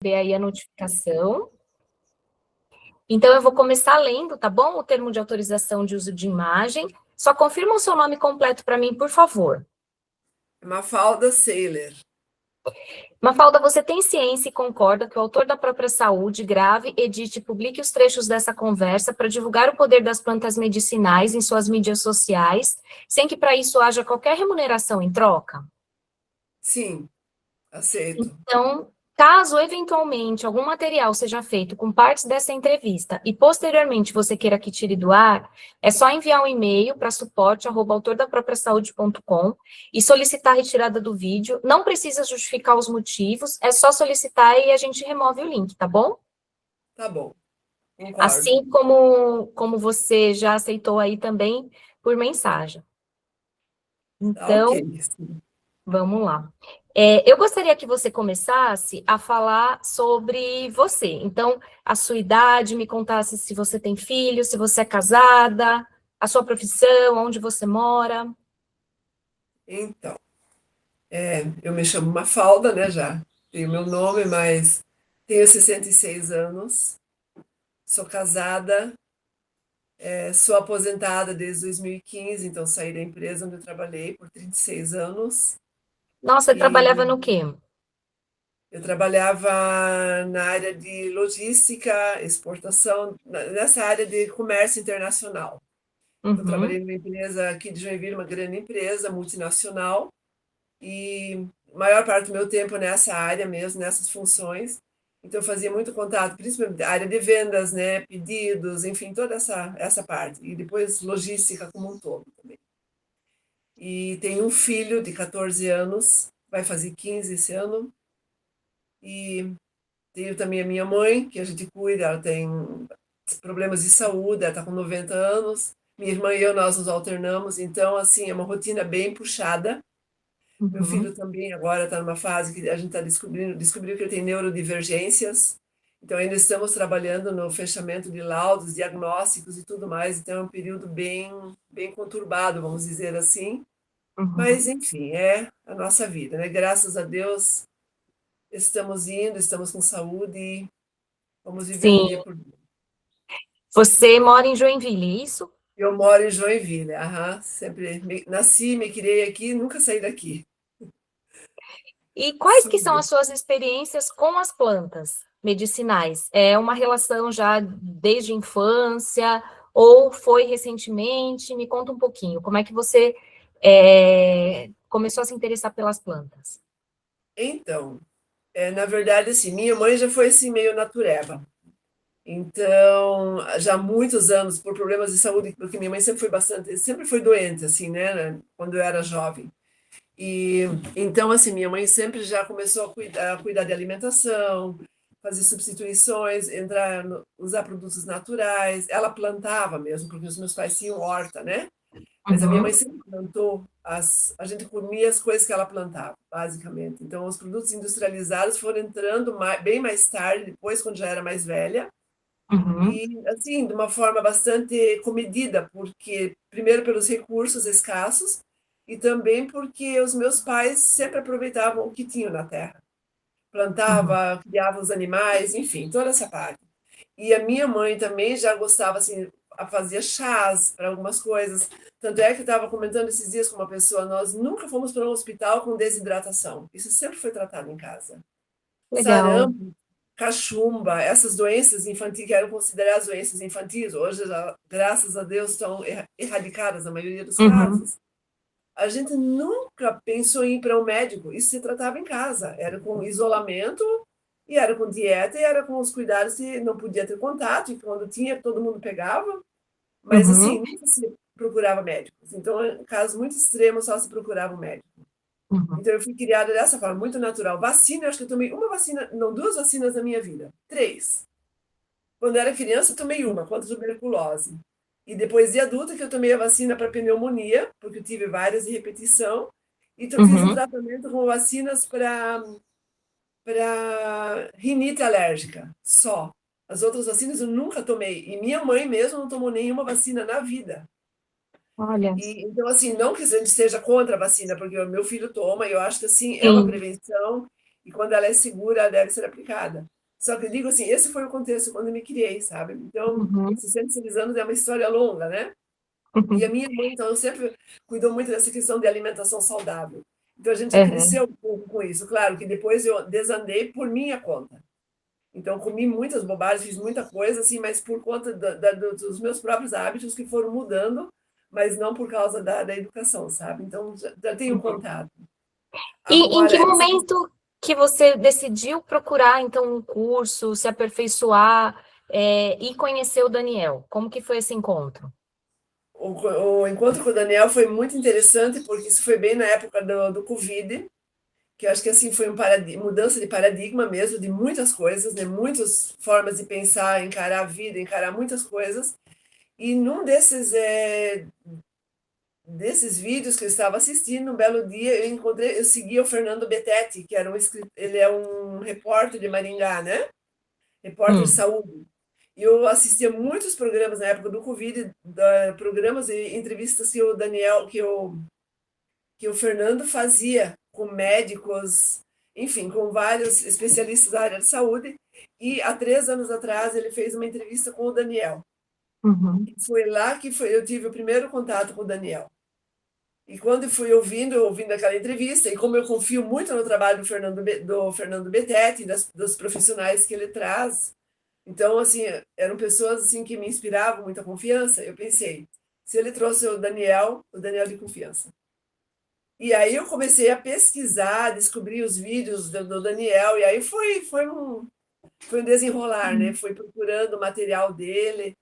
Ver aí a notificação. Então, eu vou começar lendo, tá bom? O termo de autorização de uso de imagem. Só confirma o seu nome completo para mim, por favor. Mafalda Saylor. Mafalda, você tem ciência e concorda que o autor da própria saúde grave, edite e publique os trechos dessa conversa para divulgar o poder das plantas medicinais em suas mídias sociais, sem que para isso haja qualquer remuneração em troca? Sim, aceito. Então, caso eventualmente algum material seja feito com partes dessa entrevista e posteriormente você queira que tire do ar, é só enviar um e-mail para suporte@autordapropriasaude.com e solicitar a retirada do vídeo. Não precisa justificar os motivos, é só solicitar e a gente remove o link, tá bom? Tá bom, concordo. Assim como você já aceitou aí também por mensagem. Tá ok. Então, vamos lá. Eu gostaria que você começasse a falar sobre você. Então, a sua idade, me contasse se você tem filho, se você é casada, a sua profissão, onde você mora. Então, eu me chamo Mafalda, né, já tenho meu nome, mas tenho 66 anos, sou casada, sou aposentada desde 2015, então saí da empresa onde eu trabalhei por 36 anos, Nossa, você trabalhava e no quê? eu trabalhava na área de logística, exportação, nessa área de comércio internacional. Então, Uhum, trabalhei numa empresa aqui de Joinville, uma grande empresa multinacional, e a maior parte do meu tempo nessa área mesmo, nessas funções. Então, eu fazia muito contato, principalmente a área de vendas, né, pedidos, enfim, toda essa parte. E depois logística como um todo também. E tenho um filho de 14 anos, vai fazer 15 esse ano. E tenho também a minha mãe, que a gente cuida, ela tem problemas de saúde, ela está com 90 anos. Minha irmã e eu, nós nos alternamos, então, assim, é uma rotina bem puxada. Meu uhum, filho também agora está numa fase que a gente está descobriu que ele tem neurodivergências. Então, ainda estamos trabalhando no fechamento de laudos, diagnósticos e tudo mais. Então, é um período bem conturbado, vamos dizer assim. Mas, uhum. enfim, é a nossa vida, né? Graças a Deus, estamos indo, estamos com saúde e vamos vivendo Sim. dia por dia. Você mora em Joinville, isso? Eu moro em Joinville, aham, sempre nasci, me criei aqui, nunca saí daqui. E quais que são Sim. as suas experiências com as plantas medicinais? É uma relação já desde a infância ou foi recentemente? Me conta um pouquinho, como é que você começou a se interessar pelas plantas? Então, na verdade, assim, minha mãe já foi assim meio natureba. Então, já há muitos anos, por problemas de saúde, porque minha mãe sempre foi doente, assim, né, quando eu era jovem. E então, assim, minha mãe sempre já começou a cuidar de alimentação, fazer substituições, usar produtos naturais. Ela plantava mesmo, porque os meus pais tinham horta, né? Mas a minha mãe Uhum, sempre plantou, a gente comia as coisas que ela plantava, basicamente. Então, os produtos industrializados foram entrando bem mais tarde, depois, quando já era mais velha, uhum, e assim, de uma forma bastante comedida, porque primeiro pelos recursos escassos e também porque os meus pais sempre aproveitavam o que tinham na terra. uhum, Plantava, criava os animais, enfim, toda essa parte. E a minha mãe também já gostava, assim, fazia chás para algumas coisas. Tanto é que eu estava comentando esses dias com uma pessoa, nós nunca fomos para um hospital com desidratação. Isso sempre foi tratado em casa. legal. Sarampo, cachumba, essas doenças infantis que eram consideradas doenças infantis, hoje, graças a Deus, estão erradicadas na maioria dos Uhum, casos. A gente nunca pensou em ir para um médico, isso se tratava em casa, era com isolamento, e era com dieta, e era com os cuidados que não podia ter contato, e quando tinha, todo mundo pegava, mas assim, uhum, nunca se procurava médicos. Então, em casos muito extremos, só se procurava um médico. uhum. Então, eu fui criada dessa forma, muito natural. Vacina, eu acho que eu tomei uma vacina, não, duas vacinas na minha vida. Três. Quando eu era criança, eu tomei uma, contra a tuberculose. E depois de adulta, que eu tomei a vacina para pneumonia, porque eu tive várias de repetição. E fiz um Uhum. tratamento com vacinas para rinite alérgica, só. As outras vacinas eu nunca tomei. E minha mãe mesmo não tomou nenhuma vacina na vida. Olha, E, então, assim, não que a gente seja contra a vacina, porque o meu filho toma, e eu acho que, assim, é uma sim, prevenção, e quando ela é segura, ela deve ser aplicada. Só que eu digo assim, esse foi o contexto quando eu me criei, sabe? Então, Uhum. 66 anos é uma história longa, né? E a Uhum. minha mãe, então, sempre cuidou muito dessa questão de alimentação saudável. Então, a gente Uhum. cresceu um pouco com isso. Claro que depois eu desandei por minha conta. Então, comi muitas bobagens, fiz muita coisa, assim, mas por conta dos meus próprios hábitos que foram mudando, mas não por causa da educação, sabe? Então, já tenho Uhum. contato. E em Agora, que momento que você decidiu procurar, então, um curso, se aperfeiçoar, e conhecer o Daniel? Como que foi esse encontro? o encontro com o Daniel foi muito interessante, porque isso foi bem na época do Covid, que eu acho que assim foi mudança de paradigma mesmo, de muitas coisas, né? Muitas formas de pensar, encarar a vida, encarar muitas coisas. E num desses vídeos que eu estava assistindo, um belo dia eu segui o Fernando Betete, que era ele é um repórter de Maringá, né? Repórter de Hum. saúde. E eu assistia muitos programas na época do Covid, programas e entrevistas que o Daniel, que o Fernando fazia com médicos, enfim, com vários especialistas da área de saúde. E há 3 anos atrás ele fez uma entrevista com o Daniel. Uhum. Foi lá que eu tive o primeiro contato com o Daniel. E quando fui ouvindo aquela entrevista, e como eu confio muito no trabalho do Fernando Betete, dos profissionais que ele traz, então, assim, eram pessoas assim que me inspiravam muita confiança. Eu pensei, se ele trouxe o Daniel de confiança. E aí eu comecei a pesquisar, descobri os vídeos do Daniel, e aí foi um desenrolar, né? Fui procurando o material dele,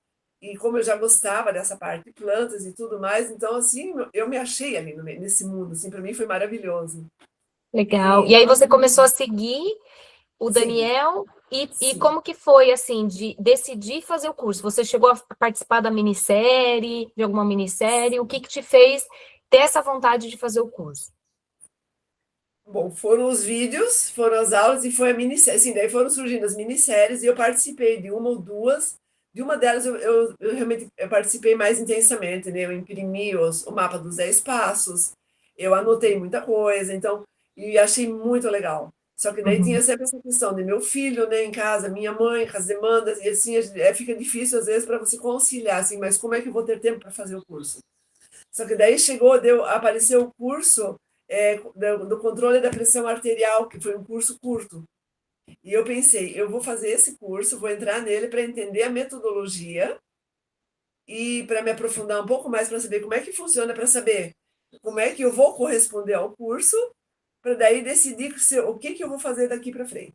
e como eu já gostava dessa parte de plantas e tudo mais, então, assim, eu me achei ali nesse mundo, assim, para mim foi maravilhoso. Legal. E E aí você começou a seguir o segui, Daniel e sim. como que foi, assim, de decidir fazer o curso? Você chegou a participar da minissérie, de alguma minissérie? O que que te fez ter essa vontade de fazer o curso? Bom, foram os vídeos, foram as aulas e foi a minissérie. Assim, daí foram surgindo as minisséries e eu participei de uma ou duas. De uma delas eu realmente eu participei mais intensamente, né? Eu imprimi o mapa dos 10 passos, eu anotei muita coisa, então, e achei muito legal. Só que daí Uhum. tinha sempre essa questão de meu filho, né, em casa, minha mãe, com as demandas, e assim, fica difícil às vezes para você conciliar, assim, mas como é que eu vou ter tempo para fazer o curso? Só que daí apareceu o curso do controle da pressão arterial, que foi um curso curto. E eu pensei, eu vou fazer esse curso, vou entrar nele para entender a metodologia e para me aprofundar um pouco mais, para saber como é que funciona, para saber como é que eu vou corresponder ao curso, para daí decidir o que, que eu vou fazer daqui para frente.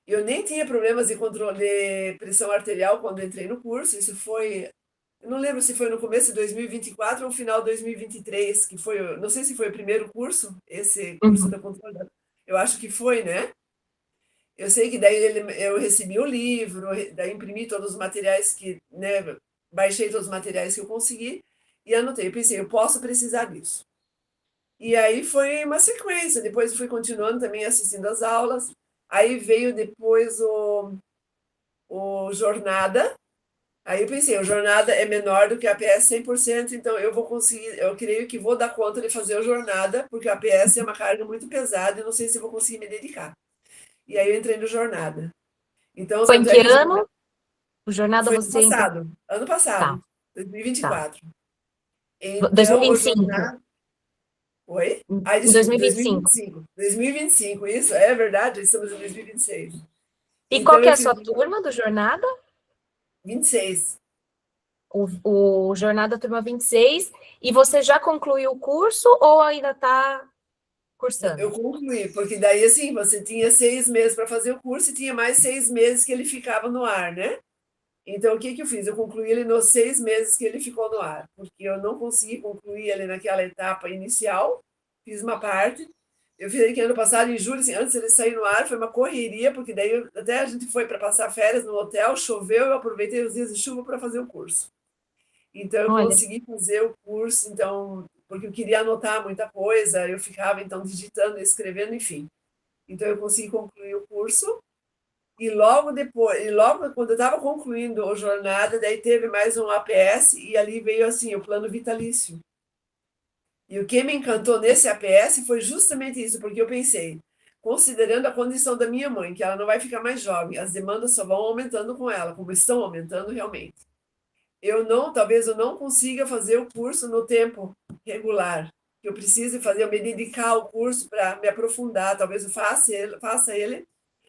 Eu nem tinha problemas de controle de pressão arterial quando entrei no curso, isso foi eu não lembro se foi no começo de 2024 ou no final de 2023, que foi, não sei se foi o primeiro curso, esse curso da Uhum. controle. Eu acho que foi, né? Eu sei que daí eu recebi o livro, daí imprimi todos os materiais né, baixei todos os materiais que eu consegui e anotei. Eu pensei, eu posso precisar disso. E aí foi uma sequência, depois fui continuando também assistindo as aulas, aí veio depois o Jornada. Aí eu pensei, o jornada é menor do que a APS 100%, então eu vou conseguir, eu creio que vou dar conta de fazer o jornada, porque a APS é uma carga muito pesada e não sei se vou conseguir me dedicar. E aí eu entrei no jornada. Então, Foi em tanto é que que o jornada ano? O Jornada foi você entrou? ano Tá, passado, tá. 2024. Dois mil e Então, o vinte e cinco. jornada. Oi? Ai, Em dois desculpa, mil e vinte e cinco. 2025. 2025, isso, é verdade, estamos em 2026. E qual Então, que é eu a fiz sua turma do Jornada? 26. O Jornada Turma 26. E você já concluiu o curso ou ainda está Eu cursando? concluí, porque daí assim, você tinha 6 meses para fazer o curso e tinha mais 6 meses que ele ficava no ar, né? Então, o que que eu fiz? Eu concluí ele nos 6 meses que ele ficou no ar, porque eu não consegui concluir ele naquela etapa inicial, fiz uma parte. Eu fiz ele que ano passado, em julho, assim, antes ele sair no ar, foi uma correria, porque daí até a gente foi para passar férias no hotel, choveu, eu aproveitei os dias de chuva para fazer o curso. Então, eu Olha, consegui fazer o curso, então, porque eu queria anotar muita coisa, eu ficava, então, digitando, escrevendo, enfim. Então, eu consegui concluir o curso, e logo depois, e logo quando eu estava concluindo a jornada, daí teve mais um APS, e ali veio, assim, o plano vitalício. E o que me encantou nesse APS foi justamente isso, porque eu pensei, considerando a condição da minha mãe, que ela não vai ficar mais jovem, as demandas só vão aumentando com ela, como estão aumentando realmente. Talvez eu não consiga fazer o curso no tempo regular, que eu precise fazer, eu me dedicar ao curso para me aprofundar, talvez eu faça ele,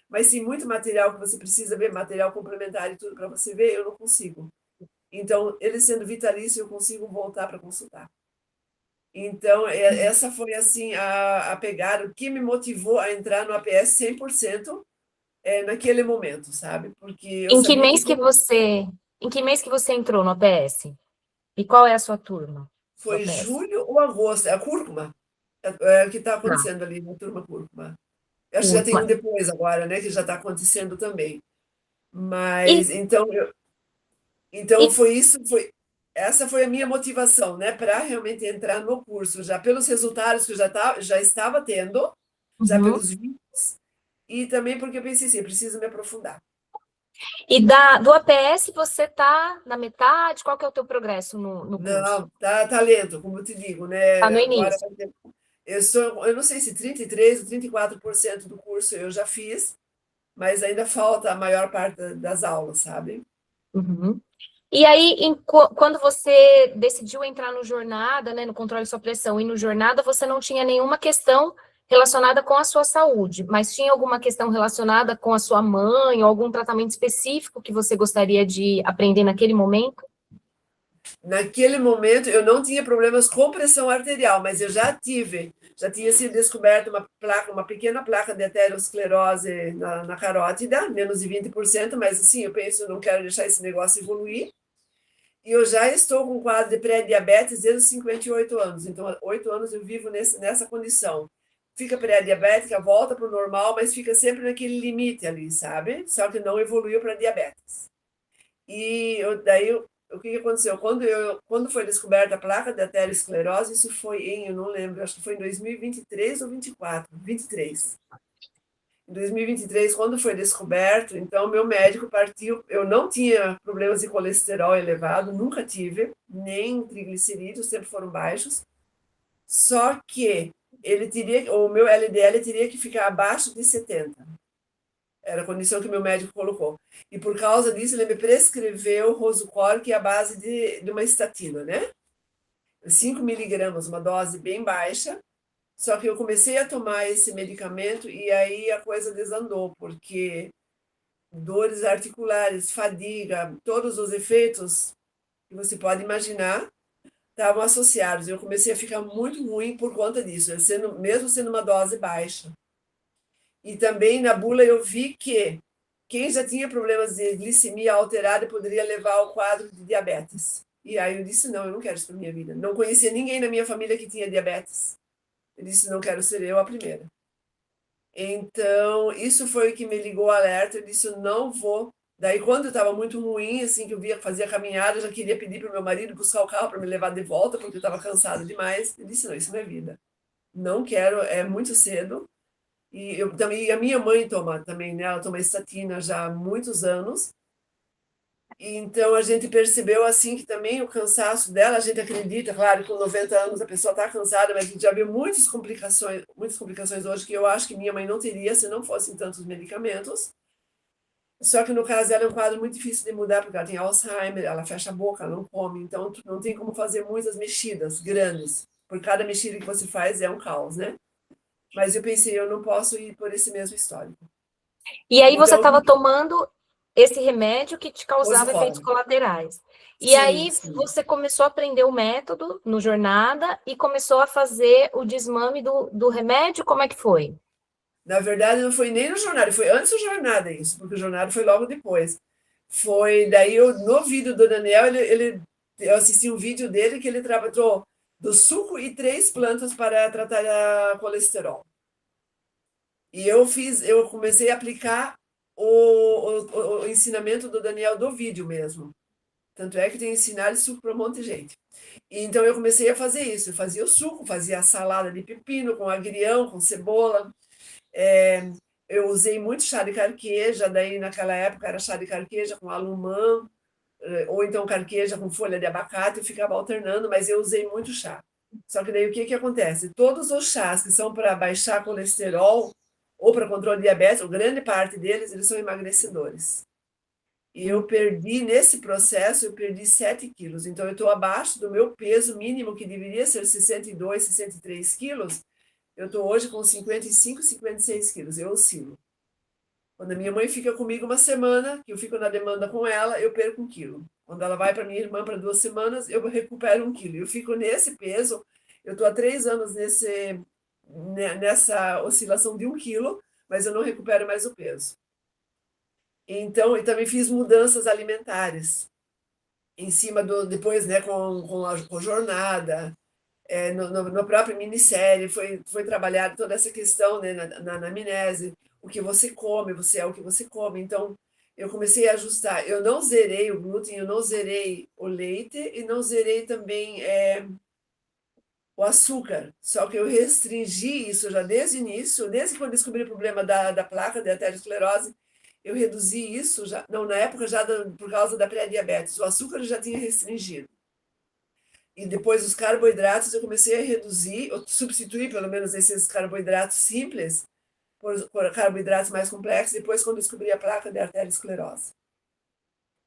mas tem muito material que você precisa ver, material complementar e tudo para você ver, eu não consigo. Então, ele sendo vitalício, eu consigo voltar para consultar. Então, essa foi assim a pegada, o que me motivou a entrar no APS 100% naquele momento, sabe? Porque eu Em que sabia que mês que você, em que mês que você entrou no APS? E qual é a sua turma do foi APS? julho ou agosto, é a cúrcuma, é o que está Tá, acontecendo ali na turma cúrcuma. Eu acho que já tem turma. um depois agora, né, que já está acontecendo também. E, Mas então e foi isso, essa foi a minha motivação, né, para realmente entrar no curso, já pelos resultados que eu já estava tendo, já uhum. pelos vídeos, e também porque eu pensei assim, eu preciso me aprofundar. E do APS você está na metade? Qual que é o teu progresso no curso? Não, tá lento, como eu te digo, né? Está no Agora início. eu não sei se 33 ou 34% do curso eu já fiz, mas ainda falta a maior parte das aulas, sabe? Uhum. E aí, quando você decidiu entrar no Jornada, né, no controle de sua pressão e no Jornada, você não tinha nenhuma questão relacionada com a sua saúde, mas tinha alguma questão relacionada com a sua mãe, ou algum tratamento específico que você gostaria de aprender naquele momento? Naquele momento eu não tinha problemas com pressão arterial, mas eu já tinha sido descoberta uma pequena placa de aterosclerose na carótida, menos de 20%, mas assim, eu penso, eu não quero deixar esse negócio evoluir. E eu já estou com quadro de pré-diabetes desde os 58 anos. Então, há 8 anos eu vivo nessa condição. Fica pré-diabética, volta para o normal, mas fica sempre naquele limite ali, sabe? Só que não evoluiu para diabetes. Daí, o que aconteceu? Quando foi descoberta a placa de aterosclerose, isso foi eu não lembro, acho que foi em 2023 ou 24, 23. Em 2023, quando foi descoberto, então meu médico partiu. Eu não tinha problemas de colesterol elevado, nunca tive, nem triglicerídeos, sempre foram baixos. Só que o meu LDL teria que ficar abaixo de 70. Era a condição que meu médico colocou. E por causa disso, ele me prescreveu Rosocor, que é a base de uma estatina, né? 5 miligramas, uma dose bem baixa. Só que eu comecei a tomar esse medicamento e aí a coisa desandou, porque dores articulares, fadiga, todos os efeitos que você pode imaginar estavam associados. Eu comecei a ficar muito ruim por conta disso, mesmo sendo uma dose baixa. E também na bula eu vi que quem já tinha problemas de glicemia alterada poderia levar ao quadro de diabetes. E aí eu disse, não, eu não quero isso para minha vida. Não conhecia ninguém na minha família que tinha diabetes. Eu disse, não quero ser eu a primeira. Então, isso foi o que me ligou o alerta. Eu disse, eu não vou. Daí, quando eu estava muito ruim, assim, que fazia caminhada, eu já queria pedir para o meu marido buscar o carro para me levar de volta, porque eu estava cansada demais. Eu disse, não, isso não é vida. Não quero, é muito cedo. E eu também, a minha mãe toma também, né? Ela toma estatina já há muitos anos. E então a gente percebeu assim que também o cansaço dela, a gente acredita, claro, que com 90 anos a pessoa está cansada, mas a gente já viu muitas complicações hoje que eu acho que minha mãe não teria se não fossem tantos medicamentos. Só que no caso dela é um quadro muito difícil de mudar, porque ela tem Alzheimer, ela fecha a boca, ela não come, então não tem como fazer muitas mexidas grandes. Por cada mexida que você faz é um caos, né? Mas eu pensei, eu não posso ir por esse mesmo histórico. E aí você Então, estava tomando esse remédio que te causava efeitos Rosicoro. colaterais. E Sim, aí sim. você começou a aprender o método no Jornada e começou a fazer o desmame do remédio, como é que foi? Na verdade, não foi nem no jornada, foi antes do jornada isso, porque o jornada foi logo depois. Foi daí no vídeo do Daniel, eu assisti um vídeo dele que ele tratou do suco e 3 plantas para tratar a colesterol. E eu comecei a aplicar o ensinamento do Daniel do vídeo mesmo. Tanto é que tem ensinado suco para um monte de gente. E então eu comecei a fazer isso. Eu fazia o suco, fazia a salada de pepino com agrião, com cebola. É, eu usei muito chá de carqueja, daí naquela época era chá de carqueja com alumã, ou então carqueja com folha de abacate, eu ficava alternando, mas eu usei muito chá. Só que daí o que acontece? Todos os chás que são para baixar colesterol, ou para controle de diabetes, ou grande parte deles, eles são emagrecedores. E eu perdi, nesse processo, eu perdi 7 quilos. Então, eu estou abaixo do meu peso mínimo, que deveria ser 62, 63 quilos. Eu estou hoje com 55, 56 quilos. Eu oscilo. Quando a minha mãe fica comigo uma semana, que eu fico na demanda com ela, eu perco 1 quilo. Quando ela vai para minha irmã para 2 semanas, eu recupero 1 quilo. Eu fico nesse peso. Eu estou há 3 anos nessa oscilação de 1 quilo, mas eu não recupero mais o peso. Então, e também fiz mudanças alimentares em cima depois, né, com jornada, no próprio minissérie, foi trabalhado toda essa questão, né, na anamnese, o que você come, você é o que você come. Então, eu comecei a ajustar. Eu não zerei o glúten, eu não zerei o leite e não zerei também o açúcar. Só que eu restringi isso já desde o início, desde que eu descobri o problema da placa de arteriosclerose, eu reduzi isso, já, não, na época já por causa da pré-diabetes. O açúcar eu já tinha restringido. E depois os carboidratos eu comecei a reduzir, ou substituir pelo menos esses carboidratos simples por carboidratos mais complexos, depois quando descobri a placa de arteriosclerose.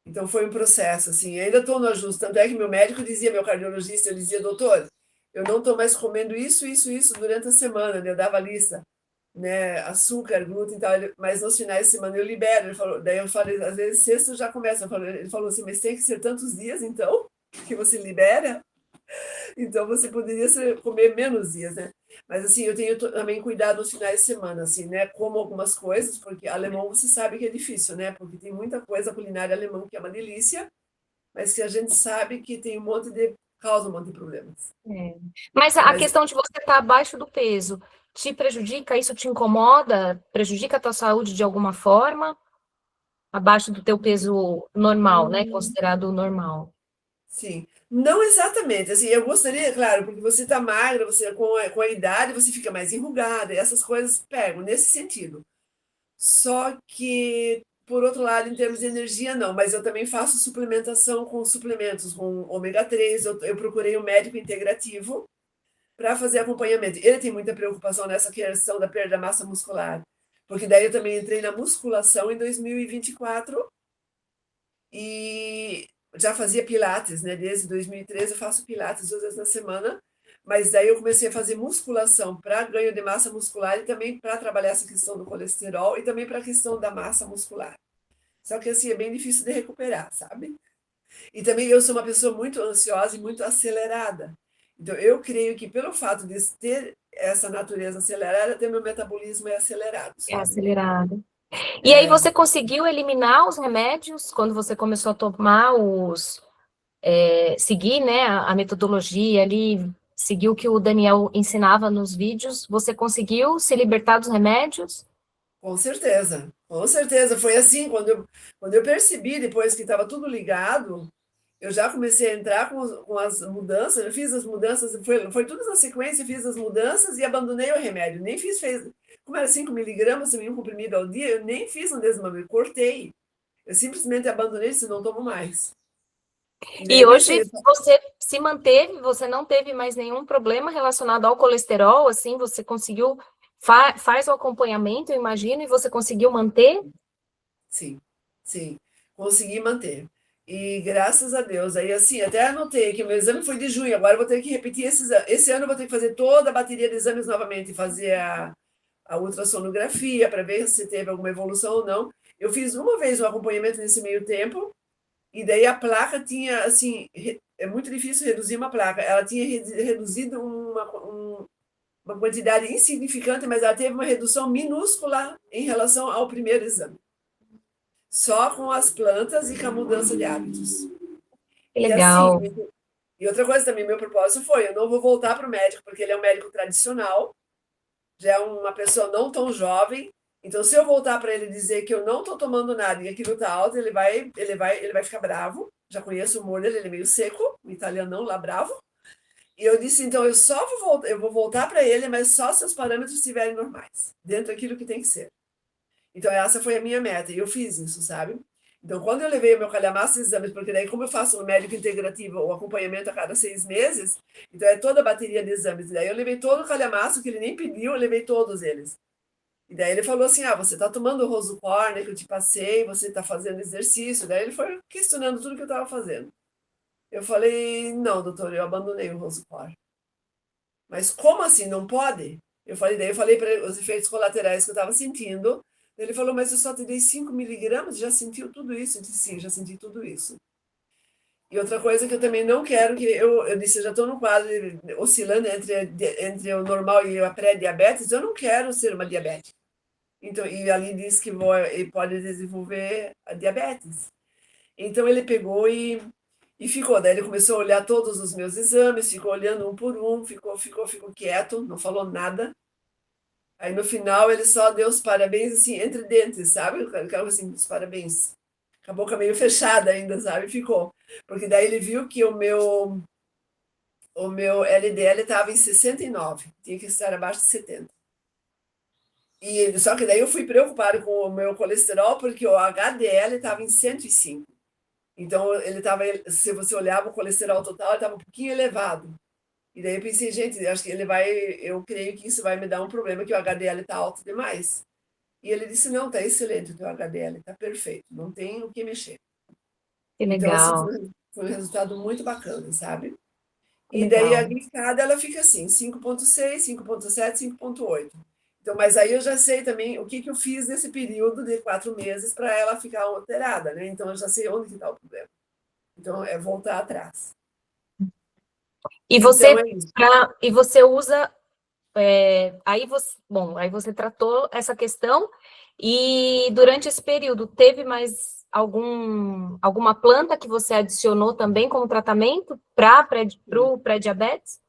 Então foi um processo, assim, ainda estou no ajuste, tanto é que meu médico dizia, meu cardiologista, ele dizia, doutor, eu não estou mais comendo isso durante a semana, né? Eu dava a lista, né, açúcar, glúten e tal, mas nos finais de semana eu libero, ele falou, daí eu falei, às vezes sexta já começa, ele falou assim, mas tem que ser tantos dias, então, que você libera? Então você poderia comer menos dias, né? Mas assim, eu tenho também cuidado nos finais de semana, assim, né? Como algumas coisas, porque alemão você sabe que é difícil, né? Porque tem muita coisa culinária alemã que é uma delícia, mas que a gente sabe que tem causa um monte de problemas. É. Mas a Mas questão de você estar abaixo do peso te prejudica? Isso te incomoda? Prejudica a tua saúde de alguma forma? Abaixo do teu peso normal, né? Considerado normal. sim, não exatamente. Assim, eu gostaria, claro, porque você está magra, você com a idade você fica mais enrugada, e essas coisas pegam nesse sentido. Só que, por outro lado, em termos de energia, não. Mas eu também faço suplementação com suplementos, com ômega 3. Eu procurei um médico integrativo para fazer acompanhamento. Ele tem muita preocupação nessa questão da perda da massa muscular, porque daí eu também entrei na musculação em 2024 e já fazia pilates, né? Desde 2013 eu faço pilates 2 vezes na semana, mas daí eu comecei a fazer musculação para ganho de massa muscular e também para trabalhar essa questão do colesterol e também para a questão da massa muscular. Só que assim é bem difícil de recuperar, sabe? E também eu sou uma pessoa muito ansiosa e muito acelerada. Então eu creio que pelo fato de ter essa natureza acelerada, até meu metabolismo é acelerado, É sabe? acelerado. E aí você conseguiu eliminar os remédios quando você começou a tomar seguir, né, a metodologia ali, seguir o que o Daniel ensinava nos vídeos, você conseguiu se libertar dos remédios? Com certeza, com certeza. Foi assim, quando eu percebi, depois que estava tudo ligado, eu já comecei a entrar com as mudanças, eu fiz as mudanças, foi tudo na sequência, fiz as mudanças e abandonei o remédio. Nem como era 5 miligramas, um comprimido ao dia, eu nem fiz um desmame, cortei. Eu simplesmente abandonei e disse, não tomo mais. E daí E eu hoje pensei, você se manteve, você não teve mais nenhum problema relacionado ao colesterol, assim, você conseguiu, faz o acompanhamento, eu imagino, e você conseguiu manter? sim, sim, consegui manter. E graças a Deus, aí assim, até anotei que o meu exame foi de junho, agora eu vou ter que repetir esse ano eu vou ter que fazer toda a bateria de exames novamente, fazer a ultrassonografia para ver se teve alguma evolução ou não. Eu fiz uma vez o acompanhamento nesse meio tempo, e daí a placa tinha, assim, é muito difícil reduzir uma placa, ela tinha reduzido uma quantidade insignificante, mas ela teve uma redução minúscula em relação ao primeiro exame. Só com as plantas e com a mudança de hábitos. Que E assim, legal. e outra coisa também, meu propósito foi, eu não vou voltar para o médico, porque ele é um médico tradicional, já é uma pessoa não tão jovem, então se eu voltar para ele dizer que eu não estou tomando nada e aquilo está alto, ele vai ficar bravo. Já conheço o humor dele, ele é meio seco, o italianão lá bravo. E eu disse, então eu só vou voltar para ele, mas só se os parâmetros estiverem normais, dentro daquilo que tem que ser. Então, essa foi a minha meta, e eu fiz isso, sabe? Então, quando eu levei o meu calhamaço de exames, porque daí, como eu faço no médico integrativo, o acompanhamento a cada 6 meses, então é toda a bateria de exames. E daí eu levei todo o calhamaço que ele nem pediu, eu levei todos eles. E daí ele falou assim, você está tomando o Rosupor, né, que eu te passei, você está fazendo exercício. Daí ele foi questionando tudo que eu estava fazendo. Eu falei, não, doutor, eu abandonei o Rosupor. Mas como assim, não pode? Daí eu falei para ele os efeitos colaterais que eu estava sentindo. Ele falou, mas eu só te dei 5 miligramas, já sentiu tudo isso? Eu disse, sim, já senti tudo isso. E outra coisa que eu também não quero, que eu disse, eu já estou no quadro oscilando entre o normal e a pré-diabetes, eu não quero ser uma diabética. Então, e ali diz que pode desenvolver a diabetes. Então ele pegou e ficou. Daí ele começou a olhar todos os meus exames, ficou olhando um por um, ficou quieto, não falou nada. Aí no final ele só deu os parabéns assim, entre dentes, sabe? Aquela assim, os parabéns. Com a boca meio fechada ainda, sabe? Ficou. Porque daí ele viu que o meu LDL estava em 69, tinha que estar abaixo de 70. Só que daí eu fui preocupado com o meu colesterol, porque o HDL estava em 105. Então, se você olhava o colesterol total, ele estava um pouquinho elevado. E daí eu pensei, gente, acho que eu creio que isso vai me dar um problema, que o HDL está alto demais. E ele disse, não, está excelente o teu HDL, está perfeito, não tem o que mexer. Que Então, assim, legal, foi um resultado muito bacana, sabe? que E daí a legal. glicada, ela fica assim, 5,6, 5,7, 5,8. Então, mas aí eu já sei também o que eu fiz nesse período de 4 meses para ela ficar alterada, né? Então, eu já sei onde que está o problema. Então, é voltar atrás. E Então, você, é isso. e você usa, aí você tratou essa questão, e durante esse período, teve mais alguma planta que você adicionou também como tratamento para o pré-diabetes?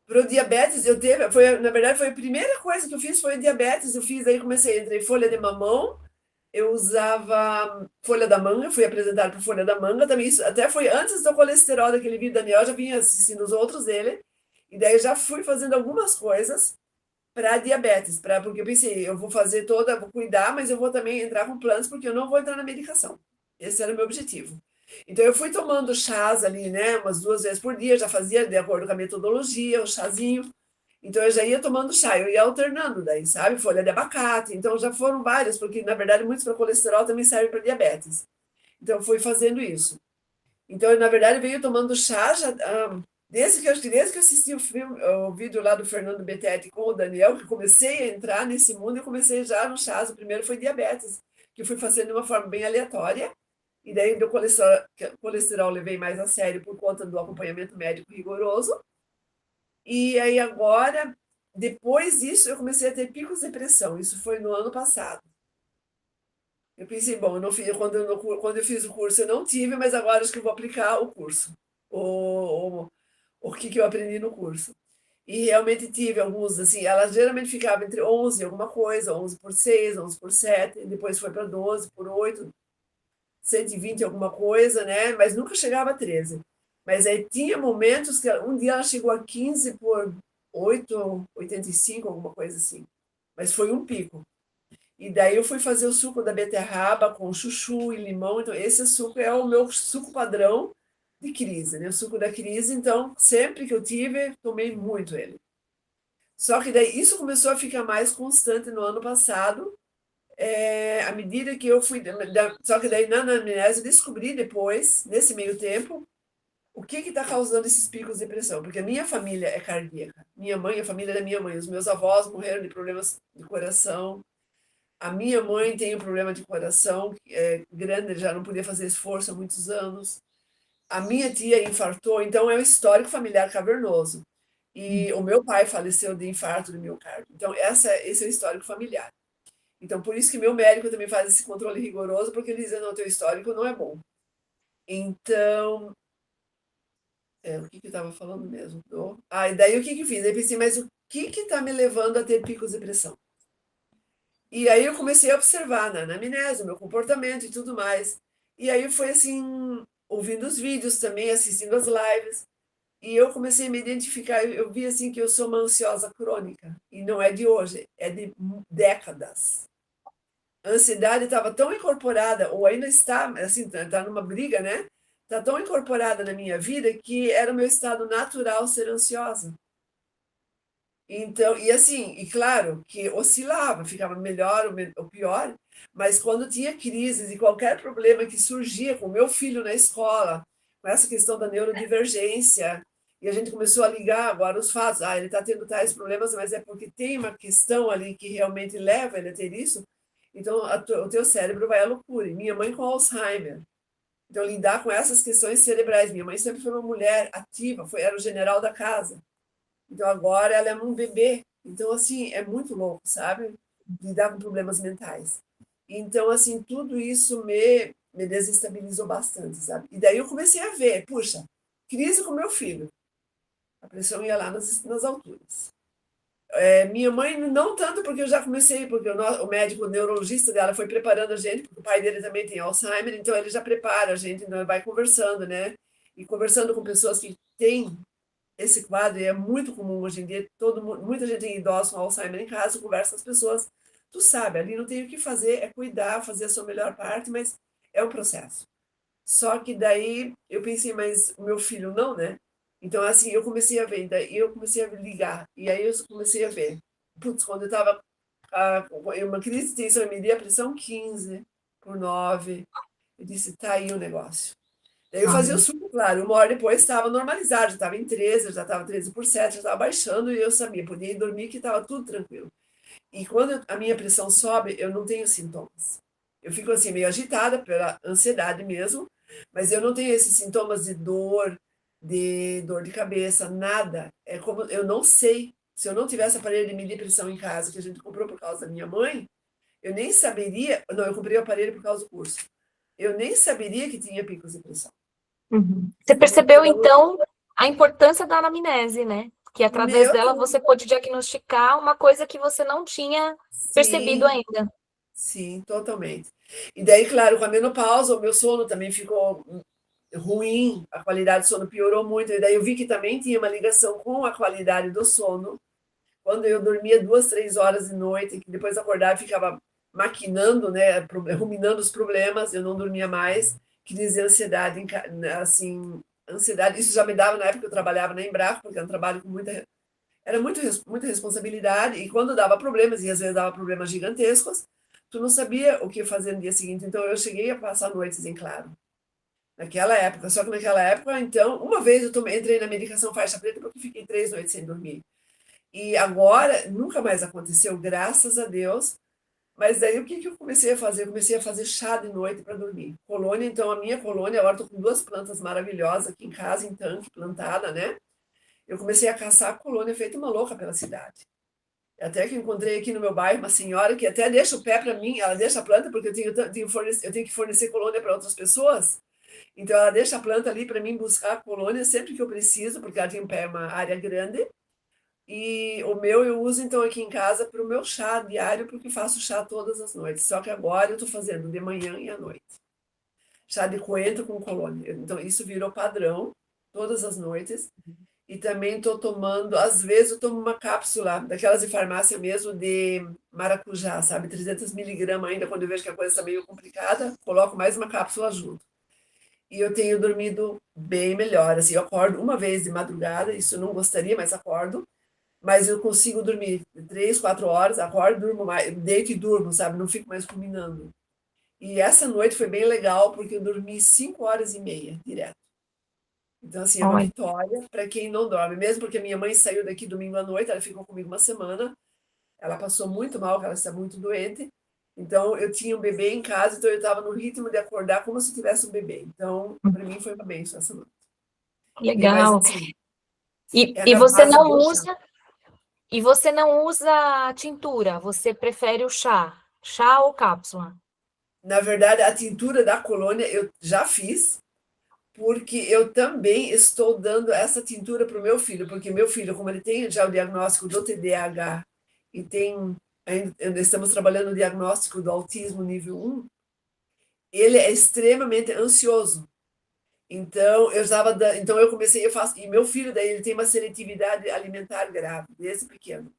Para o diabetes, na verdade, foi a primeira coisa que eu fiz, foi o diabetes. Eu fiz, aí comecei, entrei folha de mamão, eu usava folha da manga, fui apresentada por folha da manga também. Isso até foi antes do colesterol daquele vídeo Daniel, eu já vinha assistindo os outros dele. E daí eu já fui fazendo algumas coisas para diabetes, porque eu pensei, eu vou cuidar, mas eu vou também entrar com planos, porque eu não vou entrar na medicação. Esse era o meu objetivo. Então eu fui tomando chás ali, né, umas 2 vezes por dia, já fazia de acordo com a metodologia, o chazinho. Então eu já ia tomando chá, eu ia alternando daí, sabe? Folha de abacate. Então já foram várias, porque na verdade muitos para colesterol também servem para diabetes. Então eu fui fazendo isso. Então, na verdade, eu venho tomando chá já, desde que eu assisti o vídeo lá do Fernando Betete com o Daniel, que comecei a entrar nesse mundo, eu comecei já no chás. O primeiro foi diabetes, que eu fui fazendo de uma forma bem aleatória. E daí do colesterol eu levei mais a sério por conta do acompanhamento médico rigoroso. E aí agora, depois disso, eu comecei a ter picos de pressão. Isso foi no ano passado. Eu pensei, bom, eu não fiz, quando eu fiz o curso eu não tive, mas agora acho que eu vou aplicar o curso, o, o que eu aprendi no curso. E realmente tive alguns, assim, ela geralmente ficava entre 11 alguma coisa, 11 por 6, 11 por 7, depois foi para 12 por 8, 120 alguma coisa, né? Mas nunca chegava a 13. Mas aí tinha momentos que um dia ela chegou a 15 por 8, 85, alguma coisa assim. Mas foi um pico. E daí eu fui fazer o suco da beterraba com chuchu e limão. Então, esse suco é o meu suco padrão de crise, né? O suco da crise. Então, sempre que eu tive, tomei muito ele. Só que daí isso começou a ficar mais constante no ano passado, à medida que eu fui. Só que daí na anamnese eu descobri depois, nesse meio tempo, o que está causando esses picos de pressão. Porque a minha família é cardíaca. Minha mãe, a família da minha mãe, os meus avós morreram de problemas de coração. A minha mãe tem um problema de coração grande, já não podia fazer esforço há muitos anos. A minha tia infartou, então é um histórico familiar cavernoso. E o meu pai faleceu de infarto de miocárdio. Então, esse é o histórico familiar. Então, por isso que meu médico também faz esse controle rigoroso, porque ele diz, não, teu histórico não é bom. Então, o que eu estava falando mesmo? E daí o que eu fiz? Aí pensei, mas o que está me levando a ter picos de pressão? E aí eu comecei a observar na anamnese, o meu comportamento e tudo mais. E aí foi assim, ouvindo os vídeos também, assistindo as lives, e eu comecei a me identificar, eu vi assim que eu sou uma ansiosa crônica, e não é de hoje, é de décadas. A ansiedade estava tão incorporada, ou ainda está, assim, está numa briga, né? Está tão incorporada na minha vida que era o meu estado natural ser ansiosa. Então, e assim, e claro que oscilava, ficava melhor ou pior, mas quando tinha crises e qualquer problema que surgia com o meu filho na escola, com essa questão da neurodivergência, e a gente começou a ligar agora os fatos, ele está tendo tais problemas, mas é porque tem uma questão ali que realmente leva ele a ter isso, então o teu cérebro vai à loucura. E minha mãe com Alzheimer, então lidar com essas questões cerebrais, minha mãe sempre foi uma mulher ativa, era o general da casa. Então agora ela é um bebê. Então, assim, é muito louco, sabe? Lidar com problemas mentais. Então, assim, tudo isso me desestabilizou bastante, sabe? E daí eu comecei a ver, puxa, crise com meu filho. A pressão ia lá nas alturas. Minha mãe, não tanto porque eu já comecei, porque o médico, o neurologista dela foi preparando a gente, porque o pai dele também tem Alzheimer, então ele já prepara a gente, então vai conversando, né? E conversando com pessoas que têm esse quadro é muito comum hoje em dia, muita gente tem idosos com Alzheimer em casa, conversa com as pessoas, tu sabe, ali não tem o que fazer, é cuidar, fazer a sua melhor parte, mas é um processo. Só que daí eu pensei, mas o meu filho não, né? Então, assim, eu comecei a ver, daí eu comecei a ligar, e aí eu comecei a ver. Putz, quando eu estava em uma crise de tensão, eu medi a pressão 15/9, eu disse, tá aí o negócio. Daí eu fazia o Ai, suco, claro, uma hora depois estava normalizado, já estava em 13, já estava 13/7, já estava baixando e eu sabia, podia ir dormir que estava tudo tranquilo. E quando a minha pressão sobe, eu não tenho sintomas. Eu fico assim, meio agitada pela ansiedade mesmo, mas eu não tenho esses sintomas de dor de cabeça, nada. É como, eu não sei. Se eu não tivesse aparelho de medir pressão em casa, que a gente comprou por causa da minha mãe, eu nem saberia. Não, eu comprei o aparelho por causa do curso. Eu nem saberia que tinha picos de pressão. uhum. Você Você vê percebeu, toda a loucura. então, a importância da anamnese, né? Que através Meu dela você pôde diagnosticar uma coisa que você não tinha percebido Sim, ainda. sim, totalmente. E daí, claro, com a menopausa, o meu sono também ficou ruim, a qualidade do sono piorou muito. E daí eu vi que também tinha uma ligação com a qualidade do sono. Quando eu dormia 2, 3 horas de noite, que depois acordava e ficava maquinando, né, ruminando os problemas, eu não dormia mais, crise de ansiedade, assim, ansiedade. Isso já me dava na época que eu trabalhava na Embrapa, porque é um trabalho com era muita responsabilidade, e quando dava problemas, e às vezes dava problemas gigantescos, tu não sabia o que fazer no dia seguinte. Então eu cheguei a passar noites em claro, naquela época. Só que naquela época, então, uma vez entrei na medicação faixa preta porque fiquei 3 noites sem dormir. E agora, nunca mais aconteceu, graças a Deus. Mas daí o que eu comecei a fazer? Eu comecei a fazer chá de noite para dormir. Colônia, então, a minha colônia, agora estou com 2 plantas maravilhosas aqui em casa, em tanque, plantada, né? Eu comecei a caçar a colônia feita uma louca pela cidade. Até que encontrei aqui no meu bairro uma senhora que até deixa o pé para mim, ela deixa a planta, porque eu tenho que fornecer colônia para outras pessoas. Então, ela deixa a planta ali para mim buscar a colônia sempre que eu preciso, porque ela tem um pé, uma área grande. E o meu eu uso então aqui em casa para o meu chá diário, porque faço chá todas as noites. Só que agora eu estou fazendo de manhã e à noite. Chá de coentro com colônia. Então, isso virou padrão todas as noites. E também estou tomando, às vezes eu tomo uma cápsula, daquelas de farmácia mesmo, de maracujá, sabe? 300 miligramas ainda, quando eu vejo que a coisa está meio complicada, coloco mais uma cápsula junto. E eu tenho dormido bem melhor, assim, eu acordo uma vez de madrugada, isso eu não gostaria, mas acordo, mas eu consigo dormir 3, 4 horas, acordo, durmo mais, deito e durmo, sabe? Não fico mais ruminando. E essa noite foi bem legal, porque eu dormi 5 horas e meia, direto. Então, assim, é uma Olha, vitória para quem não dorme. Mesmo porque minha mãe saiu daqui domingo à noite, ela ficou comigo uma semana. Ela passou muito mal, porque ela está muito doente. Então, eu tinha um bebê em casa, então eu estava no ritmo de acordar como se tivesse um bebê. Então, para mim foi uma bênção essa noite. Mas, legal. assim, E, é e na você base não do chá. usa, e você não usa tintura, você prefere o chá, chá ou cápsula? Na verdade, a tintura da colônia eu já fiz, porque eu também estou dando essa tintura para o meu filho, porque meu filho, como ele tem já o diagnóstico do TDAH e ainda estamos trabalhando no diagnóstico do autismo nível 1, ele é extremamente ansioso. Então então eu comecei, eu faço, e meu filho daí ele tem uma seletividade alimentar grave desde pequeno.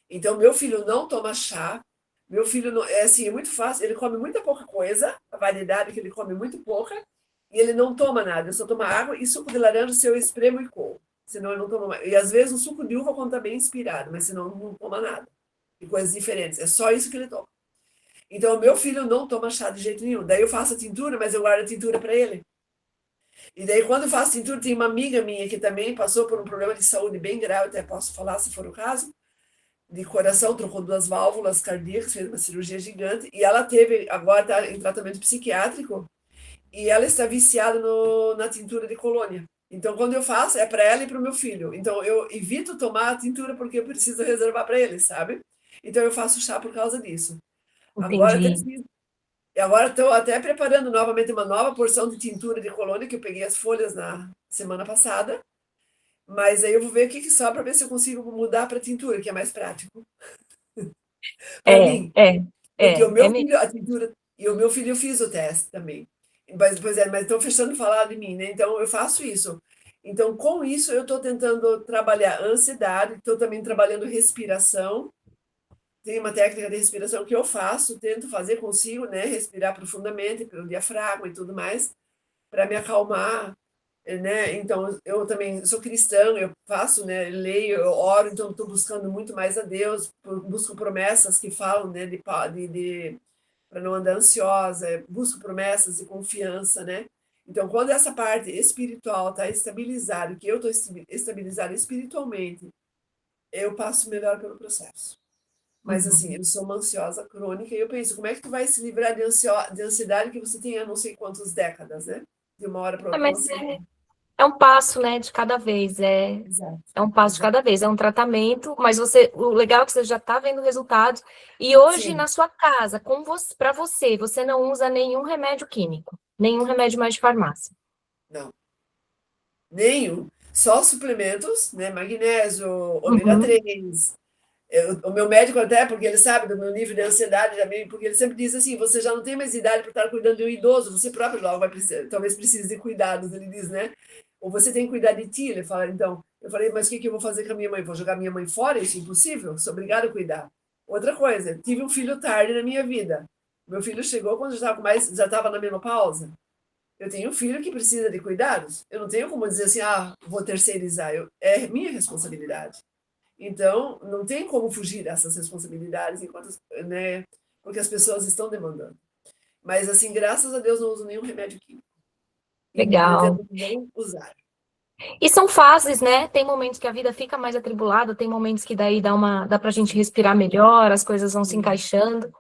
Então meu filho não toma chá, meu filho não, é assim, é muito fácil, ele come muita pouca coisa, a variedade que ele come muito pouca, e ele não toma nada, ele só toma água e suco de laranja se eu espremo e coo. senão ele não toma mais. E às vezes o suco de uva quando tá bem inspirado, mas senão não toma nada. E coisas diferentes. É só isso que ele toma. Então, o meu filho não toma chá de jeito nenhum. Daí eu faço a tintura, mas eu guardo a tintura para ele. E daí, quando eu faço tintura, tem uma amiga minha que também passou por um problema de saúde bem grave, até posso falar se for o caso, de coração, trocou 2 válvulas cardíacas, fez uma cirurgia gigante, e ela teve, agora está em tratamento psiquiátrico, e ela está viciada na tintura de colônia. Então, quando eu faço, é para ela e para o meu filho. Então, eu evito tomar a tintura porque eu preciso reservar para ele, sabe? Então, eu faço chá por causa disso. Agora, até Entendi. fiz e agora estou até preparando novamente uma nova porção de tintura de colônia, que eu peguei as folhas na semana passada, mas aí eu vou ver o que que sobra para ver se eu consigo mudar para tintura, que é mais prático para É, mim. é, Porque o é meu mesmo. filho, a tintura, e o meu filho eu fiz o teste também. Mas, pois é, mas estão fechando falar de mim, né? Então eu faço isso. Então, com isso, eu estou tentando trabalhar ansiedade, estou também trabalhando respiração. Tem uma técnica de respiração que eu faço, tento fazer, consigo, né? Respirar profundamente pelo diafragma e tudo mais, para me acalmar, né? Então, eu também sou cristã, eu faço, né? Leio, eu oro, então estou buscando muito mais a Deus, busco promessas que falam, né? De para não andar ansiosa, busco promessas de confiança, né? Então, quando essa parte espiritual está estabilizada, que eu estou estabilizada espiritualmente, eu passo melhor pelo processo. Mas assim, Uhum. eu sou uma ansiosa crônica e eu penso, como é que tu vai se livrar de ansiedade que você tem há não sei quantas décadas, né? De uma hora para É, outra mas você. é um passo, né, de cada vez, Exato, é um passo de exato. cada vez, é um tratamento, mas você, o legal é que você já está vendo resultados, e hoje Sim, na sua casa, com você, para você, você não usa nenhum remédio químico, nenhum remédio mais de farmácia. não. Nenhum. Só suplementos, né? Magnésio, ômega Uhum. 3. O meu médico até, porque ele sabe do meu nível de ansiedade também, porque ele sempre diz assim, você já não tem mais idade para estar cuidando de um idoso, você próprio logo vai precisar, talvez precise de cuidados, ele diz, né? Ou você tem que cuidar de ti, ele fala, então, eu falei, mas o que que eu vou fazer com a minha mãe? Vou jogar minha mãe fora? Isso é impossível, sou obrigada a cuidar. Outra coisa, tive um filho tarde na minha vida. Meu filho chegou quando já estava na menopausa. Eu tenho um filho que precisa de cuidados. Eu não tenho como dizer assim, ah, vou terceirizar. É minha responsabilidade. Então, não tem como fugir dessas responsabilidades enquanto, né, porque as pessoas estão demandando. Mas, assim, graças a Deus, não uso nenhum remédio químico. E Legal. pretendo não usar. E são fases, né? Tem momentos que a vida fica mais atribulada, tem momentos que daí dá pra gente respirar melhor, as coisas vão se Sim, encaixando.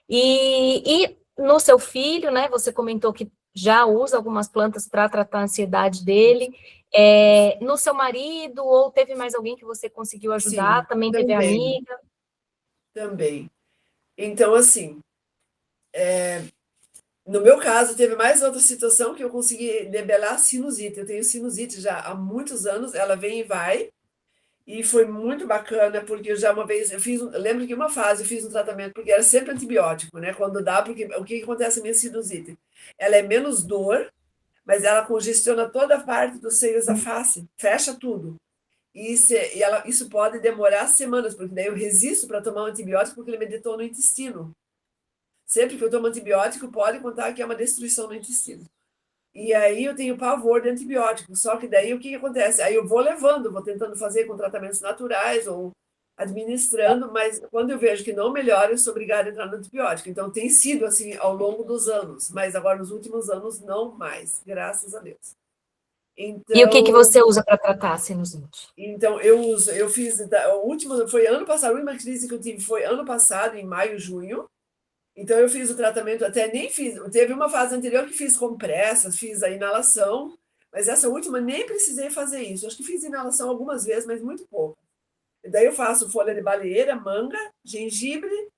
E no seu filho, né? Você comentou que já usa algumas plantas para tratar a ansiedade isso, dele. isso. No seu marido, ou teve mais alguém que você conseguiu ajudar? Sim, Também teve também, amiga? também. Então, assim, no meu caso, teve mais outra situação que eu consegui debelar a sinusite. Eu tenho sinusite já há muitos anos, ela vem e vai, e foi muito bacana, porque eu já uma vez, eu lembro que uma fase eu fiz um tratamento, porque era sempre antibiótico, né? Quando dá, porque o que que acontece com a minha sinusite? Ela é menos dor, mas ela congestiona toda a parte dos seios da face, fecha tudo. Isso pode demorar semanas, porque daí eu resisto para tomar um antibiótico, porque ele me detona no intestino. Sempre que eu tomo antibiótico, pode contar que é uma destruição no intestino. E aí eu tenho pavor de antibiótico. Só que daí o que que acontece? Aí eu vou levando, vou tentando fazer com tratamentos naturais ou administrando, mas quando eu vejo que não melhora, eu sou obrigada a entrar no antibiótico. Então tem sido assim ao longo dos anos, mas agora nos últimos anos não mais, graças a Deus. E o que Então, você usa para tratar a sinusite? eu fiz, a última foi ano passado, a última crise que eu tive foi ano passado, em maio, junho. Então eu fiz o tratamento, até nem fiz. Teve uma fase anterior que fiz compressas, fiz a inalação, mas essa última nem precisei fazer isso. Acho que fiz inalação algumas vezes, mas muito pouco. E daí eu faço folha de baleeira, manga, gengibre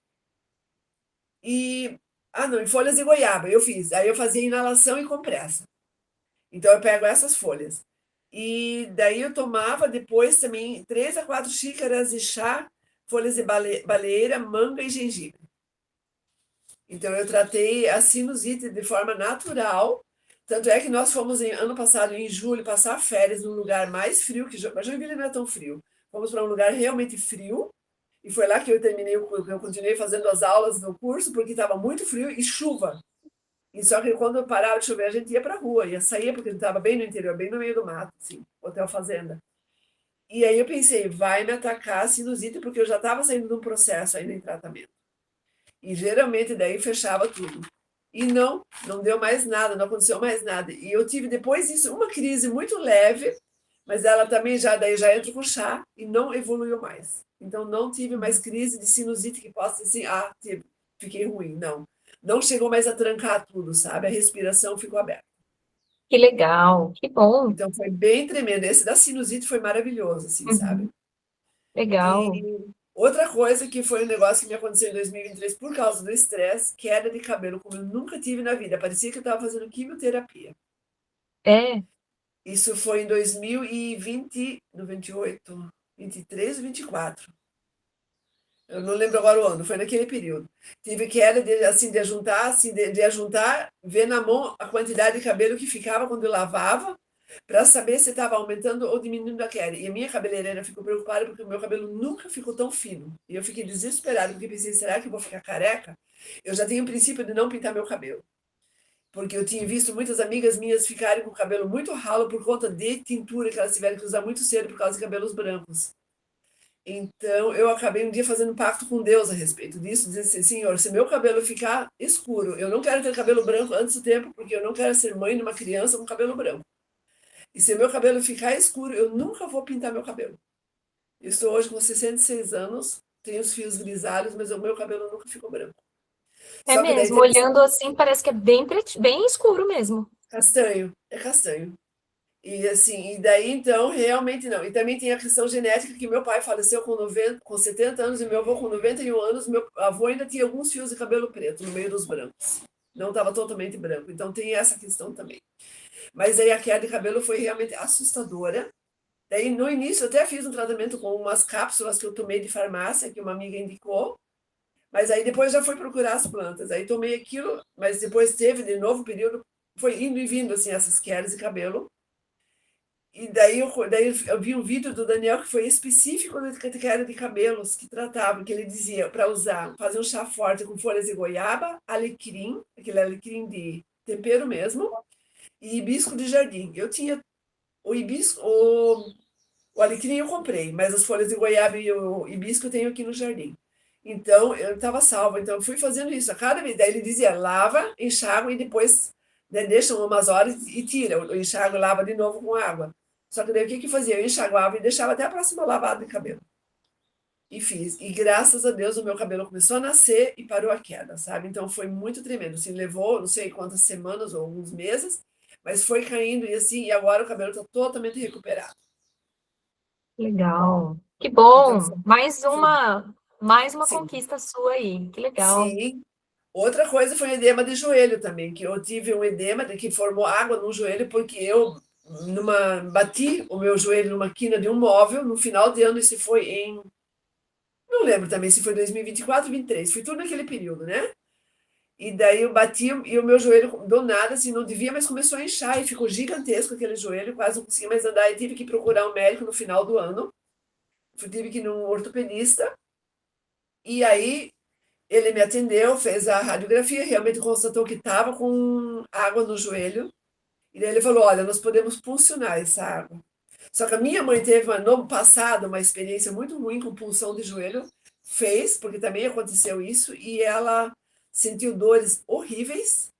e. Ah, não, e folhas de goiaba eu fiz. Aí eu fazia inalação e compressa. Então eu pego essas folhas. E daí eu tomava depois também 3 a 4 xícaras de chá, folhas de baleeira, manga e gengibre. Então, eu tratei a sinusite de forma natural. Tanto é que nós fomos, ano passado, em julho, passar férias num lugar mais frio, que Joinville não é tão frio. Fomos para um lugar realmente frio, e foi lá que eu terminei, eu continuei fazendo as aulas no curso, porque estava muito frio e chuva. E só que quando parava de chover, a gente ia para a rua, ia sair, porque estava bem no interior, bem no meio do mato, assim, hotel fazenda. E aí eu pensei, vai me atacar a sinusite, porque eu já estava saindo de um processo ainda em tratamento. E geralmente daí fechava tudo. E não deu mais nada, não aconteceu mais nada. E eu tive depois disso uma crise muito leve, mas ela também daí já entra com chá e não evoluiu mais. Então não tive mais crise de sinusite que possa assim, fiquei ruim, não. Não chegou mais a trancar tudo, sabe? A respiração ficou aberta. Que legal, que bom. Então foi bem tremendo. Esse da sinusite foi maravilhoso, assim, sabe? Uhum, legal. E outra coisa que foi um negócio que me aconteceu em 2023 por causa do estresse, queda de cabelo, como eu nunca tive na vida. Parecia que eu estava fazendo quimioterapia. É, Isso foi em 2020, no 28, 23 ou 24. Eu não lembro agora o ano, foi naquele período. Tive queda de ajuntar, de ajuntar, ver na mão a quantidade de cabelo que ficava quando eu lavava, para saber se estava aumentando ou diminuindo a queda. E a minha cabeleireira ficou preocupada porque o meu cabelo nunca ficou tão fino. E eu fiquei desesperada, porque pensei, será que eu vou ficar careca? Eu já tenho o princípio de não pintar meu cabelo. Porque eu tinha visto muitas amigas minhas ficarem com o cabelo muito ralo por conta de tintura que elas tiveram que usar muito cedo por causa de cabelos brancos. Então, eu acabei um dia fazendo um pacto com Deus a respeito disso, dizendo assim, Senhor, se meu cabelo ficar escuro, eu não quero ter cabelo branco antes do tempo, porque eu não quero ser mãe de uma criança com cabelo branco. E se meu cabelo ficar escuro, eu nunca vou pintar meu cabelo. Eu estou hoje com 66 anos, tenho os fios grisalhos, mas o meu cabelo nunca ficou branco. é Só que daí mesmo. teve Olhando assim, parece que é bem escuro mesmo. castanho, é castanho. E assim, e daí então, realmente não. E também tem a questão genética que meu pai faleceu com 90, com 70 anos e meu avô com 91 anos, meu avô ainda tinha alguns fios de cabelo preto no meio dos brancos. Não estava totalmente branco. Então tem essa questão também. Mas aí a queda de cabelo foi realmente assustadora. Daí no início eu até fiz um tratamento com umas cápsulas que eu tomei de farmácia, que uma amiga indicou, mas aí depois já fui procurar as plantas. Aí tomei aquilo, mas depois teve de novo um período, foi indo e vindo assim essas quedas de cabelo. E daí eu vi um vídeo do Daniel que foi específico de queda de cabelos, que tratava, que ele dizia para usar, fazer um chá forte com folhas de goiaba, alecrim, aquele alecrim de tempero mesmo, e hibisco de jardim. Eu tinha o hibisco, o alecrim eu comprei, mas as folhas de goiaba e o hibisco eu tenho aqui no jardim. Então, eu estava salva. Então, eu fui fazendo isso a cada vez. Daí ele dizia, lava, enxágua e depois, né, deixa umas horas e tira. O enxágua e lava de novo com água. Só que daí o que que fazia? Eu enxaguava e deixava até a próxima lavada de cabelo. E fiz. E graças a Deus o meu cabelo começou a nascer e parou a queda, sabe? Então foi muito tremendo. Assim, levou não sei quantas semanas ou alguns meses, mas foi caindo e assim, e agora o cabelo está totalmente recuperado. Legal. Que Então, bom. foi, Mais uma sim, conquista sua aí. Que legal. sim. Outra coisa foi edema de joelho também, que eu tive um edema que formou água no joelho porque eu bati o meu joelho numa quina de um móvel no final de ano, isso foi em, não lembro também se foi 2024 ou 2023, foi tudo naquele período, né? E daí eu bati e o meu joelho do nada, assim, não devia, mas começou a inchar e ficou gigantesco aquele joelho, quase não conseguia mais andar e tive que procurar um médico no final do ano. Eu tive que ir num ortopedista e aí ele me atendeu, fez a radiografia, realmente constatou que estava com água no joelho. E daí ele falou: Olha, nós podemos puncionar essa água. Só que a minha mãe teve no ano passado uma experiência muito ruim com punção de joelho. Fez, porque também aconteceu isso, e ela sentiu dores horríveis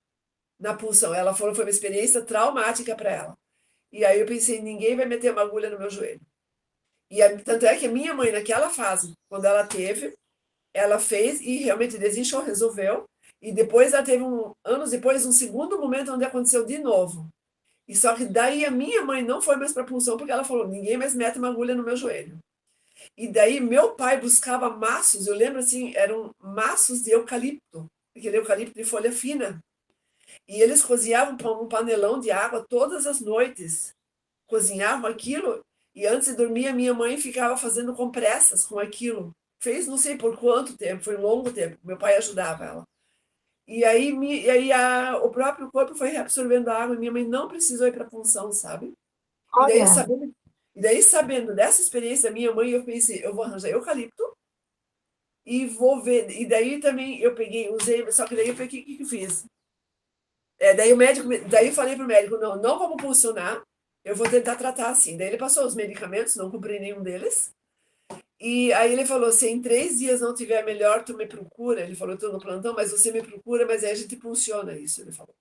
na punção. Ela falou que foi uma experiência traumática para ela. E aí eu pensei: ninguém vai meter uma agulha no meu joelho. Tanto é que a minha mãe, naquela fase, quando ela teve, ela fez e realmente desinchou, resolveu. E depois ela teve anos depois um segundo momento onde aconteceu de novo. E só que daí a minha mãe não foi mais para punção porque ela falou: ninguém mais mete uma agulha no meu joelho. E daí meu pai buscava maços, eu lembro assim, eram maços de eucalipto, aquele eucalipto de folha fina. E eles cozinhavam um panelão de água todas as noites. Cozinhavam aquilo e antes de dormir a minha mãe ficava fazendo compressas com aquilo. Fez não sei por quanto tempo, foi um longo tempo. Meu pai ajudava ela. O próprio corpo foi reabsorvendo a água e minha mãe não precisou ir para a punção, sabe? E daí Olha, sabendo, e daí, sabendo dessa experiência da minha mãe, eu pensei, eu vou arranjar eucalipto e vou ver. E daí também eu peguei, usei, só que daí eu peguei, o que que eu fiz? Daí o médico, daí eu falei pro médico, não, não vamos puncionar, eu vou tentar tratar assim. Daí ele passou os medicamentos, não comprei nenhum deles. E aí ele falou, se em 3 dias não tiver melhor, tu me procura. Ele falou, eu tô no plantão, mas você me procura, mas aí a gente funciona isso, ele falou.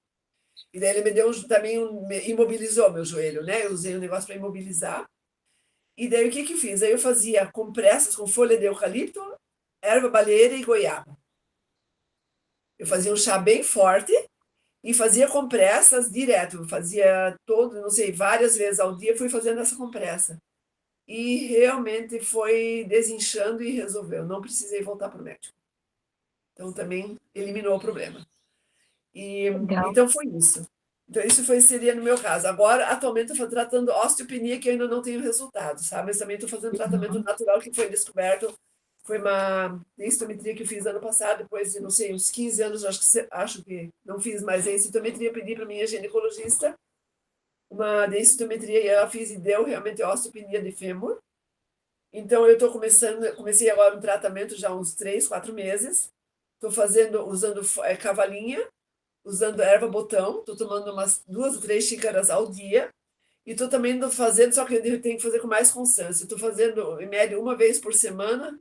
E daí ele me deu também, imobilizou meu joelho, né? Eu usei um negócio para imobilizar. E daí o que que eu fiz? Aí eu fazia compressas com folha de eucalipto, erva baleeira e goiaba. Eu fazia um chá bem forte e fazia compressas direto. Eu fazia todo, não sei, várias vezes ao dia, fui fazendo essa compressa. E realmente foi desinchando e resolveu. Não precisei voltar para o médico. Então também eliminou o problema. E Legal. então foi isso. Então isso seria no meu caso. Agora, atualmente, eu estou tratando osteopenia, que eu ainda não tenho resultado, sabe? Mas também estou fazendo tratamento natural que foi descoberto. Foi uma densitometria que eu fiz ano passado, depois de, não sei, uns 15 anos, acho que não fiz mais densitometria, pedi para minha ginecologista uma densitometria e ela fez e deu realmente osteopenia de fêmur. Então eu estou comecei agora um tratamento já há uns 3, 4 meses. Estou fazendo, usando cavalinha, usando erva botão, estou tomando umas 2 ou 3 xícaras ao dia. E estou também fazendo, só que eu tenho que fazer com mais constância. Estou fazendo, em média, uma vez por semana,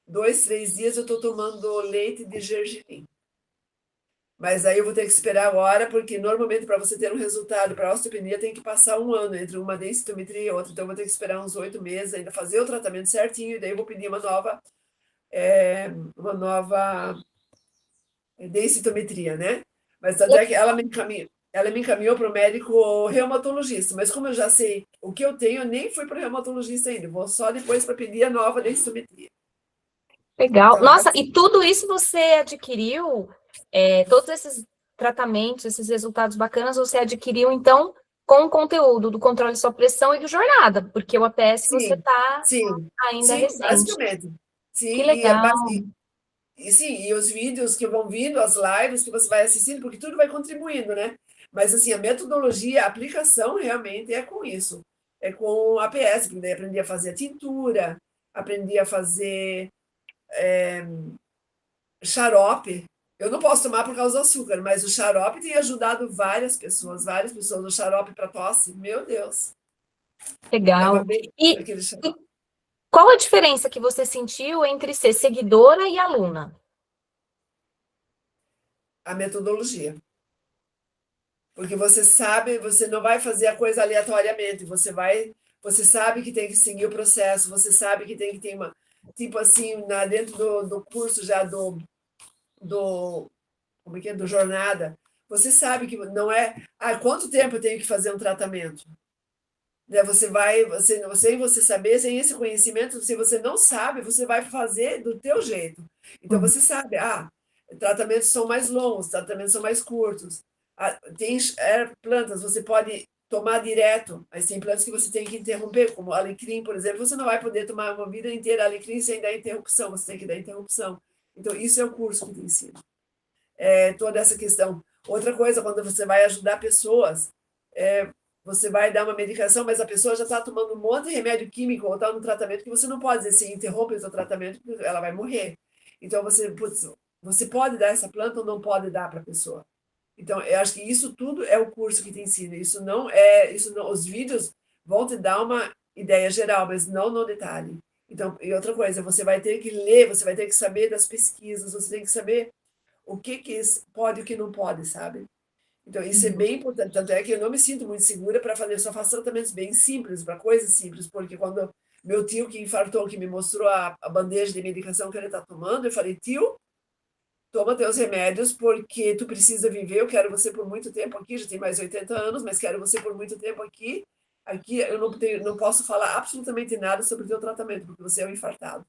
2, 3 dias, eu estou tomando leite de gergelim. Mas aí eu vou ter que esperar agora, porque normalmente para você ter um resultado para a osteopenia tem que passar um ano entre uma densitometria e outra. Então eu vou ter que esperar uns 8 meses ainda fazer o tratamento certinho, e daí eu vou pedir uma nova densitometria, né? Mas tanto é que ela me encaminhou para o médico reumatologista, mas como eu já sei o que eu tenho, eu nem fui para o reumatologista ainda, vou só depois para pedir a nova densitometria. Legal. Então, é Nossa, assim. e tudo isso você adquiriu, todos esses tratamentos, esses resultados bacanas, você adquiriu, então, com o conteúdo do controle de sua pressão e do jornada, porque o APS você Sim, está sim, ainda sim, recente. basicamente. Que Sim, legal. e sim, e os vídeos que vão vindo, as lives que você vai assistindo, porque tudo vai contribuindo, né? Mas assim, a metodologia, a aplicação realmente é com isso. É com a APS, porque daí aprendi a fazer a tintura, aprendi a fazer xarope. Eu não posso tomar por causa do açúcar, mas o xarope tem ajudado várias pessoas. O xarope para tosse, meu Deus, é uma Legal. beleza E, aquele e xarope. qual a diferença que você sentiu entre ser seguidora e aluna? A metodologia. Porque você sabe, você não vai fazer a coisa aleatoriamente, você sabe que tem que seguir o processo, você sabe que tem que ter uma, tipo assim, dentro do curso já do, como é que é, do jornada, você sabe que não é, quanto tempo eu tenho que fazer um tratamento? Né? Sem você saber, sem esse conhecimento, se você não sabe, você vai fazer do teu jeito. Então Uhum. você sabe, tratamentos são mais longos, tratamentos são mais curtos. Tem plantas, você pode tomar direto, mas tem plantas que você tem que interromper, como alecrim, por exemplo, você não vai poder tomar uma vida inteira alecrim sem dar interrupção, você tem que dar interrupção. Então, isso é o curso que te ensina. Toda essa questão. Outra coisa, quando você vai ajudar pessoas, você vai dar uma medicação, mas a pessoa já está tomando um monte de remédio químico ou está no tratamento que você não pode dizer assim, interrompe o seu tratamento, ela vai morrer. Então, você pode dar essa planta ou não pode dar para a pessoa. Então, eu acho que isso tudo é o curso que te ensina. Os vídeos vão te dar uma ideia geral, mas não no detalhe. Então, e outra coisa, você vai ter que ler, você vai ter que saber das pesquisas, você tem que saber o que pode e o que não pode, sabe? Então, isso é Uhum. bem importante. Tanto é que eu não me sinto muito segura para fazer, só faço tratamentos bem simples, para coisas simples, porque quando meu tio que infartou, que me mostrou a bandeja de medicação que ele está tomando, eu falei, tio, toma teus remédios, porque tu precisa viver, eu quero você por muito tempo aqui, já tem mais 80 anos, mas quero você por muito tempo aqui. Aqui eu não posso falar absolutamente nada sobre o teu tratamento, porque você é um infartado.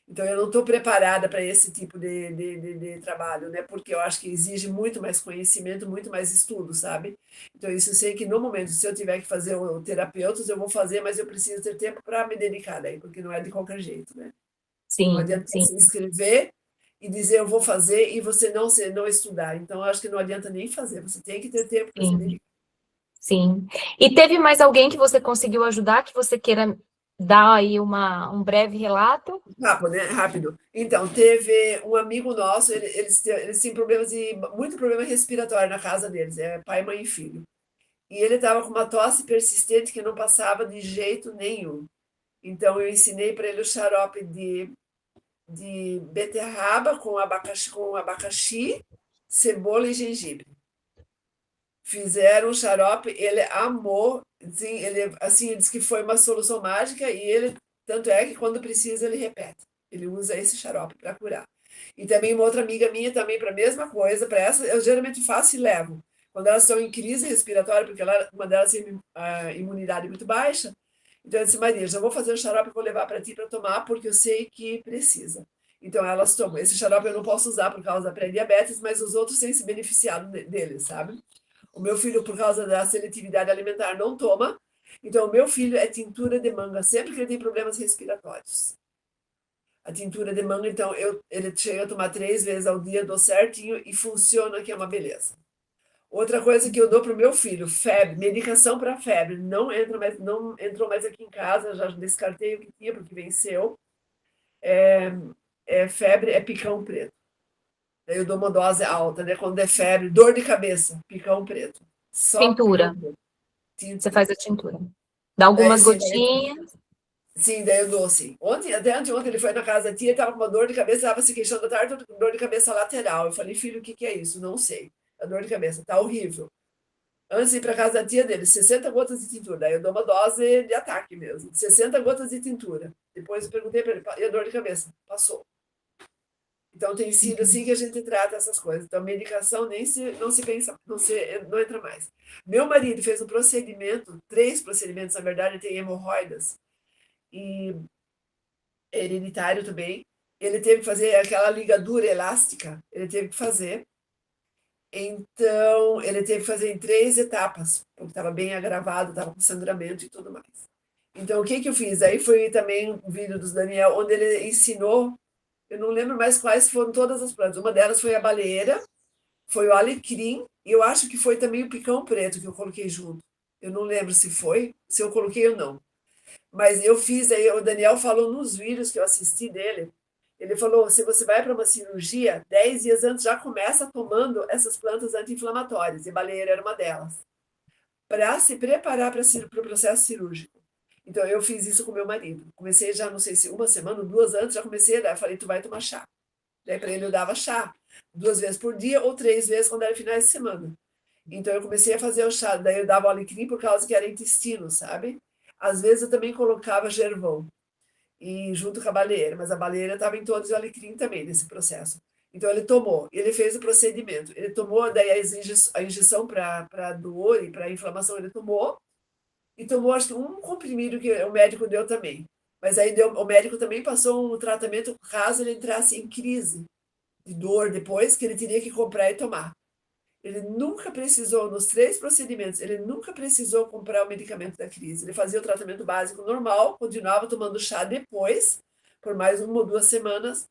Então, eu não estou preparada para esse tipo de trabalho, né? Porque eu acho que exige muito mais conhecimento, muito mais estudo, sabe? Então, isso eu sei que no momento, se eu tiver que fazer o terapeutas, eu vou fazer, mas eu preciso ter tempo para me dedicar daí, porque não é de qualquer jeito, né? Não Sim, adianta sim, se inscrever e dizer eu vou fazer e você não estudar. Então, eu acho que não adianta nem fazer, você tem que ter tempo para se sim. dedicar. Sim. E teve mais alguém que você conseguiu ajudar, que você queira dar aí um breve relato? Rápido, né? Rápido. Então, teve um amigo nosso, eles têm problemas muito problema respiratório na casa deles, é pai, mãe e filho. e ele estava com uma tosse persistente que não passava de jeito nenhum. Então, eu ensinei para ele o xarope de beterraba com abacaxi, cebola e gengibre. Fizeram o xarope, ele amou, assim, ele disse que foi uma solução mágica e ele, tanto é que quando precisa ele repete. Ele usa esse xarope para curar. E também uma outra amiga minha também para a mesma coisa, para essa eu geralmente faço e levo. Quando elas estão em crise respiratória, porque uma delas tem a imunidade muito baixa, então eu disse, Maria, já vou fazer o xarope e vou levar para ti para tomar, porque eu sei que precisa. Então elas tomam. Esse xarope eu não posso usar por causa da pré-diabetes, mas os outros têm se beneficiado dele, sabe? O meu filho, por causa da seletividade alimentar, não toma. Então, o meu filho é tintura de manga sempre que ele tem problemas respiratórios. A tintura de manga, então, ele chega a tomar 3 vezes ao dia, dou certinho e funciona, que é uma beleza. Outra coisa que eu dou para o meu filho, febre, medicação para febre, não entrou mais aqui em casa, já descartei o que tinha porque venceu. Febre é picão preto. Daí eu dou uma dose alta, né? Quando é febre, dor de cabeça, picão preto. Só picão Tintura. preto. Você Tintura. faz a tintura. Dá Daí, algumas assim, gotinhas. sim, daí eu dou assim. Até anteontem ele foi na casa da tia, estava com uma dor de cabeça, estava se queixando da tarde, com dor de cabeça lateral. Eu falei, filho, o que que é isso? Não sei. A dor de cabeça, tá horrível. Antes de ir para casa da tia dele, 60 gotas de tintura. Daí eu dou uma dose de ataque mesmo. 60 gotas de tintura. Depois eu perguntei para ele, e a dor de cabeça? Passou. Então tem sido assim que a gente trata essas coisas. Então, medicação não se pensa, não entra mais. Meu marido fez um procedimento, 3 procedimentos, na verdade, ele tem hemorroidas e é hereditário também. Ele teve que fazer aquela ligadura elástica, ele teve que fazer. Então, ele teve que fazer em 3 etapas, porque estava bem agravado, estava com sangramento e tudo mais. Então, o que que eu fiz? Aí foi também um vídeo dos Daniel, onde ele ensinou, eu não lembro mais quais foram todas as plantas. Uma delas foi a baleeira, foi o alecrim, e eu acho que foi também o picão preto que eu coloquei junto. Eu não lembro se foi, se eu coloquei ou não. Mas eu fiz, aí o Daniel falou nos vídeos que eu assisti dele, ele falou, se você vai para uma cirurgia, 10 dias antes já começa tomando essas plantas anti-inflamatórias, e baleeira era uma delas, para se preparar para o processo cirúrgico. Então eu fiz isso com meu marido. Comecei já, não sei se uma semana, 2 antes, já comecei a dar, falei, tu vai tomar chá. Daí para ele eu dava chá, 2 vezes por dia ou 3 vezes quando era finais de semana. Então eu comecei a fazer o chá, daí eu dava o alecrim por causa que era intestino, sabe? Às vezes eu também colocava gervão e junto com a baleeira, mas a baleeira estava em todos os alecrim também nesse processo. Então ele tomou, ele fez o procedimento, ele tomou daí a injeção para dor e para inflamação, ele tomou e tomou acho que um comprimido que o médico deu também. Mas aí o médico também passou um tratamento caso ele entrasse em crise de dor depois, que ele teria que comprar e tomar. Ele nunca precisou, nos 3 procedimentos, ele nunca precisou comprar o medicamento da crise. Ele fazia o tratamento básico normal, continuava tomando chá depois, por mais 1 ou 2 semanas,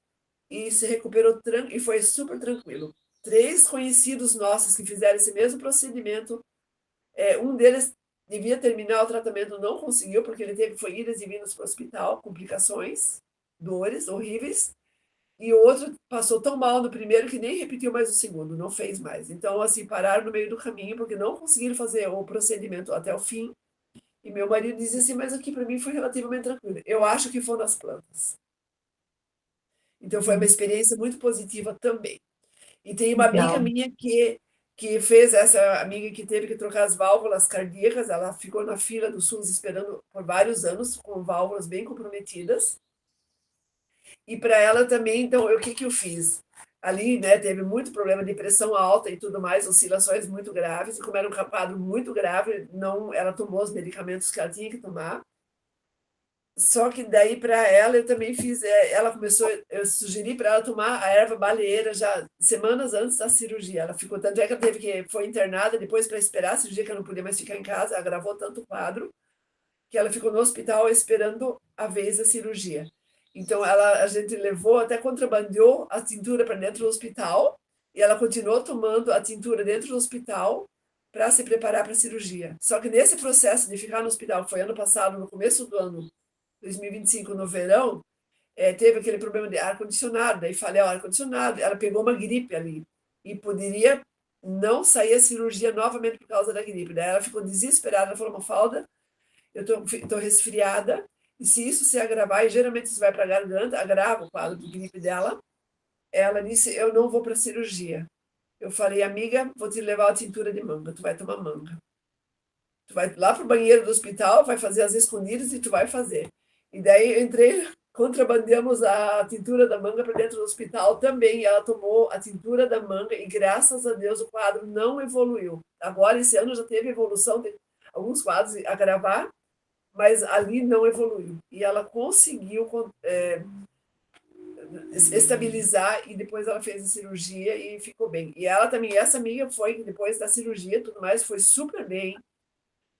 e se recuperou e foi super tranquilo. 3 conhecidos nossos que fizeram esse mesmo procedimento, um deles devia terminar o tratamento, não conseguiu, porque ele foi idas e vindas para o hospital, complicações, dores horríveis, e o outro passou tão mal no primeiro que nem repetiu mais o segundo, não fez mais. Então, assim, pararam no meio do caminho porque não conseguiram fazer o procedimento até o fim. E meu marido dizia assim, mas aqui para mim foi relativamente tranquilo. Eu acho que foram as plantas. Então, foi uma experiência muito positiva também. E tem uma amiga Legal. minha que fez, essa amiga que teve que trocar as válvulas cardíacas, ela ficou na fila do SUS esperando por vários anos, com válvulas bem comprometidas. E para ela também, então, o que que eu fiz? Ali, né, teve muito problema de pressão alta e tudo mais, oscilações muito graves, e como era um quadro muito grave, não, ela tomou os medicamentos que ela tinha que tomar. Só que daí para ela eu também fiz, ela começou, eu sugeri para ela tomar a erva baleeira já semanas antes da cirurgia. Ela ficou, tanto é que ela teve que foi internada depois para esperar a cirurgia, que ela não podia mais ficar em casa, agravou tanto o quadro que ela ficou no hospital esperando a vez da cirurgia. Então, a gente levou, até contrabandeou a tintura para dentro do hospital, e ela continuou tomando a tintura dentro do hospital para se preparar para a cirurgia. Só que nesse processo de ficar no hospital, que foi ano passado, no começo do ano 2025, no verão, teve aquele problema de ar-condicionado, daí falhou o ar-condicionado, ela pegou uma gripe ali, e poderia não saía cirurgia novamente por causa da gripe. Daí ela ficou desesperada, ela falou, Mafalda, eu tô resfriada, e se isso se agravar, e geralmente isso vai para a garganta, agrava o quadro de gripe dela, ela disse, eu não vou para a cirurgia. Eu falei, amiga, vou te levar a tintura de manga, tu vai tomar manga. Tu vai lá pro banheiro do hospital, vai fazer as escondidas e tu vai fazer. E daí eu entrei, contrabandeamos a tintura da manga para dentro do hospital também, e ela tomou a tintura da manga e graças a Deus o quadro não evoluiu. Agora, esse ano já teve evolução, de alguns quadros a agravar, mas ali não evoluiu. E ela conseguiu estabilizar e depois ela fez a cirurgia e ficou bem. E ela também, essa amiga foi, depois da cirurgia e tudo mais, foi super bem.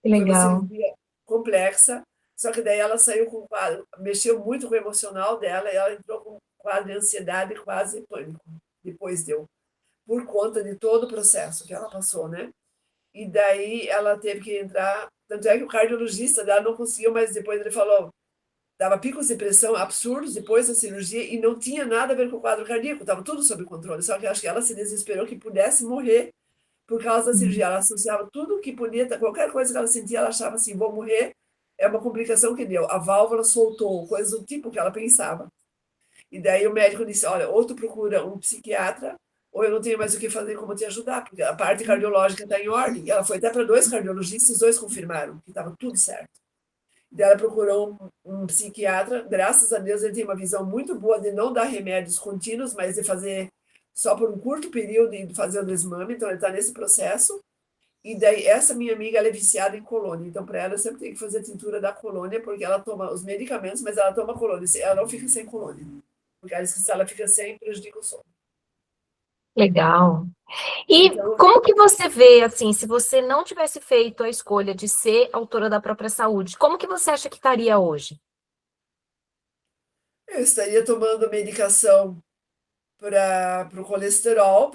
Que Foi uma legal. cirurgia complexa, só que daí ela saiu com quadro, mexeu muito com o emocional dela, e ela entrou com quadro de ansiedade e quase pânico. Depois deu, por conta de todo o processo que ela passou, né? E daí ela teve que entrar, tanto é que o cardiologista dela não conseguiu, mas depois ele falou, dava picos de pressão absurdos depois da cirurgia e não tinha nada a ver com o quadro cardíaco, estava tudo sob controle, só que acho que ela se desesperou que pudesse morrer por causa da cirurgia. Ela associava tudo que podia, qualquer coisa que ela sentia, ela achava assim, vou morrer, é uma complicação que deu. A válvula soltou, coisas do tipo que ela pensava. E daí o médico disse, olha, ou tu procura um psiquiatra, ou eu não tenho mais o que fazer como te ajudar, porque a parte cardiológica está em ordem. E ela foi até para 2 cardiologistas, os 2 confirmaram que estava tudo certo. E daí ela procurou um psiquiatra, graças a Deus ele tem uma visão muito boa de não dar remédios contínuos, mas de fazer só por um curto período e fazer o desmame, então ele está nesse processo. E daí, essa minha amiga, ela é viciada em colônia, então para ela eu sempre tenho que fazer a tintura da colônia, porque ela toma os medicamentos, mas ela toma colônia, ela não fica sem colônia, porque ela diz que se ela fica sem, prejudica o sono. Legal. E Então, como que você vê, assim, se você não tivesse feito a escolha de ser autora da própria saúde, como que você acha que estaria hoje? eu estaria tomando medicação para o colesterol,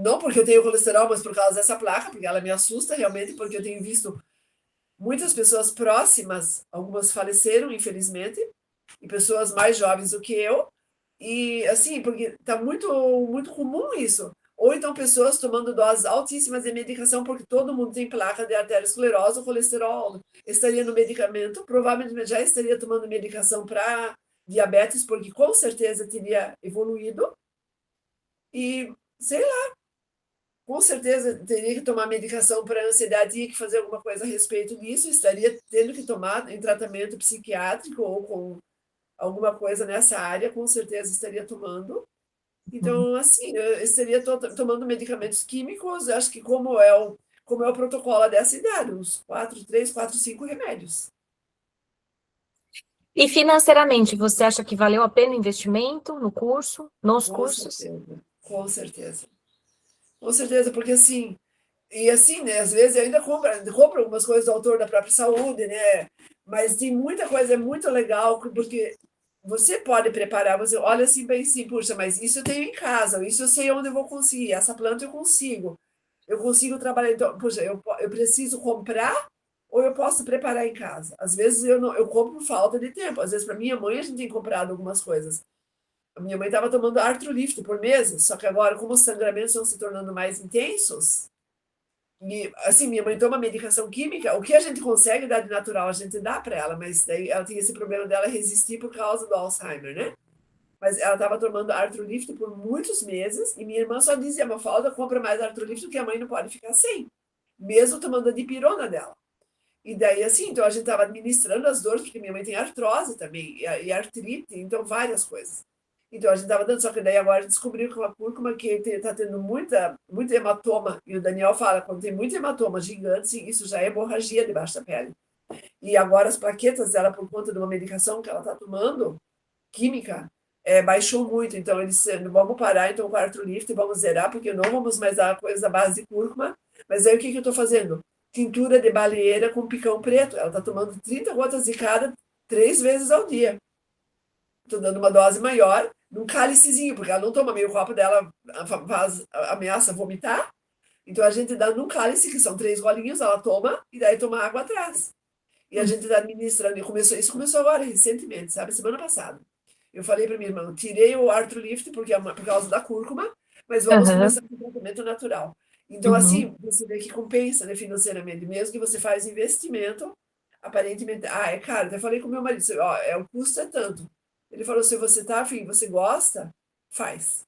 não porque eu tenho colesterol, mas por causa dessa placa, porque ela me assusta realmente, porque eu tenho visto muitas pessoas próximas, algumas faleceram, infelizmente, e pessoas mais jovens do que eu, e assim, porque está muito, muito comum isso. Ou então pessoas tomando doses altíssimas de medicação, porque todo mundo tem placa de arteriosclerose ou colesterol. Estaria no medicamento, provavelmente já estaria tomando medicação para diabetes, porque com certeza teria evoluído. E, sei lá, com certeza teria que tomar medicação para ansiedade, teria que fazer alguma coisa a respeito disso, estaria tendo que tomar em tratamento psiquiátrico ou com alguma coisa nessa área, com certeza estaria tomando. Então, assim, eu estaria tomando medicamentos químicos, acho que como é o protocolo dessa idade, uns 3, 4, 5 remédios. E financeiramente, você acha que valeu a pena o investimento no curso, nos Com cursos? certeza, com certeza. Com certeza, porque assim, e assim, né, às vezes eu ainda compro algumas coisas do autor da própria saúde, né, mas tem muita coisa, é muito legal, porque você pode preparar, você olha assim, bem assim, puxa, mas isso eu tenho em casa, isso eu sei onde eu vou conseguir, essa planta eu consigo trabalhar, então, puxa, eu preciso comprar ou eu posso preparar em casa. Às vezes eu não, eu compro por falta de tempo, às vezes para minha mãe a gente tem comprado algumas coisas. A minha mãe estava tomando Artrolift por meses, só que agora, como os sangramentos estão se tornando mais intensos, e, assim, minha mãe toma medicação química, o que a gente consegue dar de natural, a gente dá para ela, mas daí ela tem esse problema dela resistir por causa do Alzheimer, né? Mas ela estava tomando Artrolift por muitos meses, e minha irmã só dizia, Mafalda, compra mais Artrolift, porque a mãe não pode ficar sem, mesmo tomando a dipirona dela. E daí, assim, então a gente estava administrando as dores, porque minha mãe tem artrose também, e artrite, então várias coisas. Então a gente estava dando, só que daí agora a gente descobriu que uma cúrcuma que está tendo muito hematoma, e o Daniel fala, quando tem muito hematoma gigante, isso já é hemorragia debaixo da pele. E agora as plaquetas dela, por conta de uma medicação que ela está tomando, química, baixou muito. Então eles vamos parar então com o Artrolift, vamos zerar, porque não vamos mais dar coisa à base de cúrcuma. Mas aí o que, que eu estou fazendo? Tintura de baleeira com picão preto. Ela está tomando 30 gotas de cada 3 vezes ao dia. Estou dando uma dose maior, num cálicezinho, porque ela não toma meio copo dela, ameaça vomitar. Então a gente dá num cálice, que são 3 golinhos, ela toma, e daí toma água atrás. E a gente está administrando, isso começou agora, recentemente, sabe? Semana passada. Eu falei para minha irmã, tirei o Artrolift por causa da cúrcuma, mas vamos Aham. começar com o tratamento natural. Então, Uhum. assim, você vê que compensa, né, financeiramente, mesmo que você faz investimento, aparentemente, é caro. Até falei com meu marido, ó, o custo é tanto. Ele falou, se você tá afim, você gosta, faz.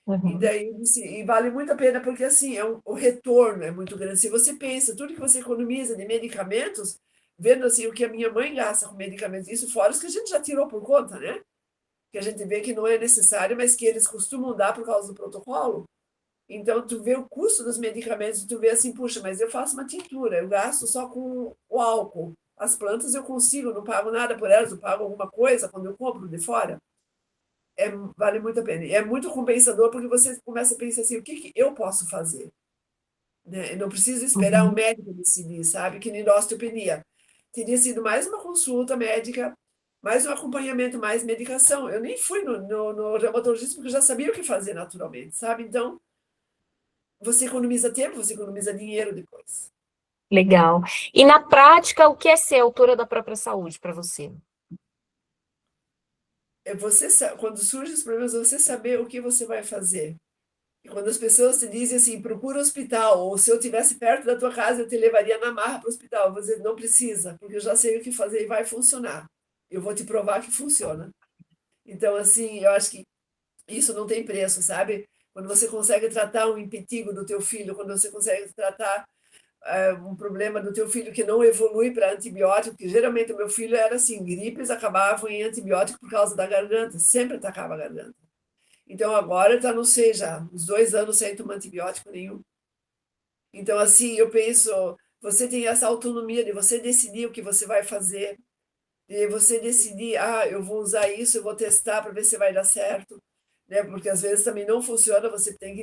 E Uhum. daí, e vale muito a pena, porque assim, o retorno é muito grande. Se você pensa, tudo que você economiza de medicamentos, vendo assim o que a minha mãe gasta com medicamentos, isso fora os que a gente já tirou por conta, né? Que a gente vê que não é necessário, mas que eles costumam dar por causa do protocolo. Então, tu vê o custo dos medicamentos e tu vê assim, puxa, mas eu faço uma tintura, eu gasto só com o álcool. As plantas eu consigo, não pago nada por elas, eu pago alguma coisa quando eu compro de fora. É, vale muito a pena. E é muito compensador porque você começa a pensar assim, o que que eu posso fazer? Né? Eu não preciso esperar o Uhum. médico decidir, sabe? Que nem da osteopenia. Teria sido mais uma consulta médica, mais um acompanhamento, mais medicação. Eu nem fui no reumatologista porque eu já sabia o que fazer naturalmente, sabe? Então, você economiza tempo, você economiza dinheiro depois. Legal. E na prática, o que é ser autora da própria saúde para você? É você, quando surgem os problemas, você saber o que você vai fazer. E quando as pessoas te dizem assim, procura um hospital, ou se eu estivesse perto da tua casa, eu te levaria na marra para o hospital. Eu vou dizer, não precisa, porque eu já sei o que fazer e vai funcionar. Eu vou te provar que funciona. Então, assim, eu acho que isso não tem preço, sabe? Quando você consegue tratar um impetigo do teu filho, quando você consegue tratar um problema do teu filho que não evolui para antibiótico, que geralmente o meu filho era assim, gripes acabavam em antibiótico por causa da garganta, sempre atacava a garganta. Então agora está, não sei, já uns 2 anos sem tomar antibiótico nenhum. Então, assim, eu penso, você tem essa autonomia de você decidir o que você vai fazer, de você decidir, eu vou usar isso, eu vou testar para ver se vai dar certo, né? Porque às vezes também não funciona, você tem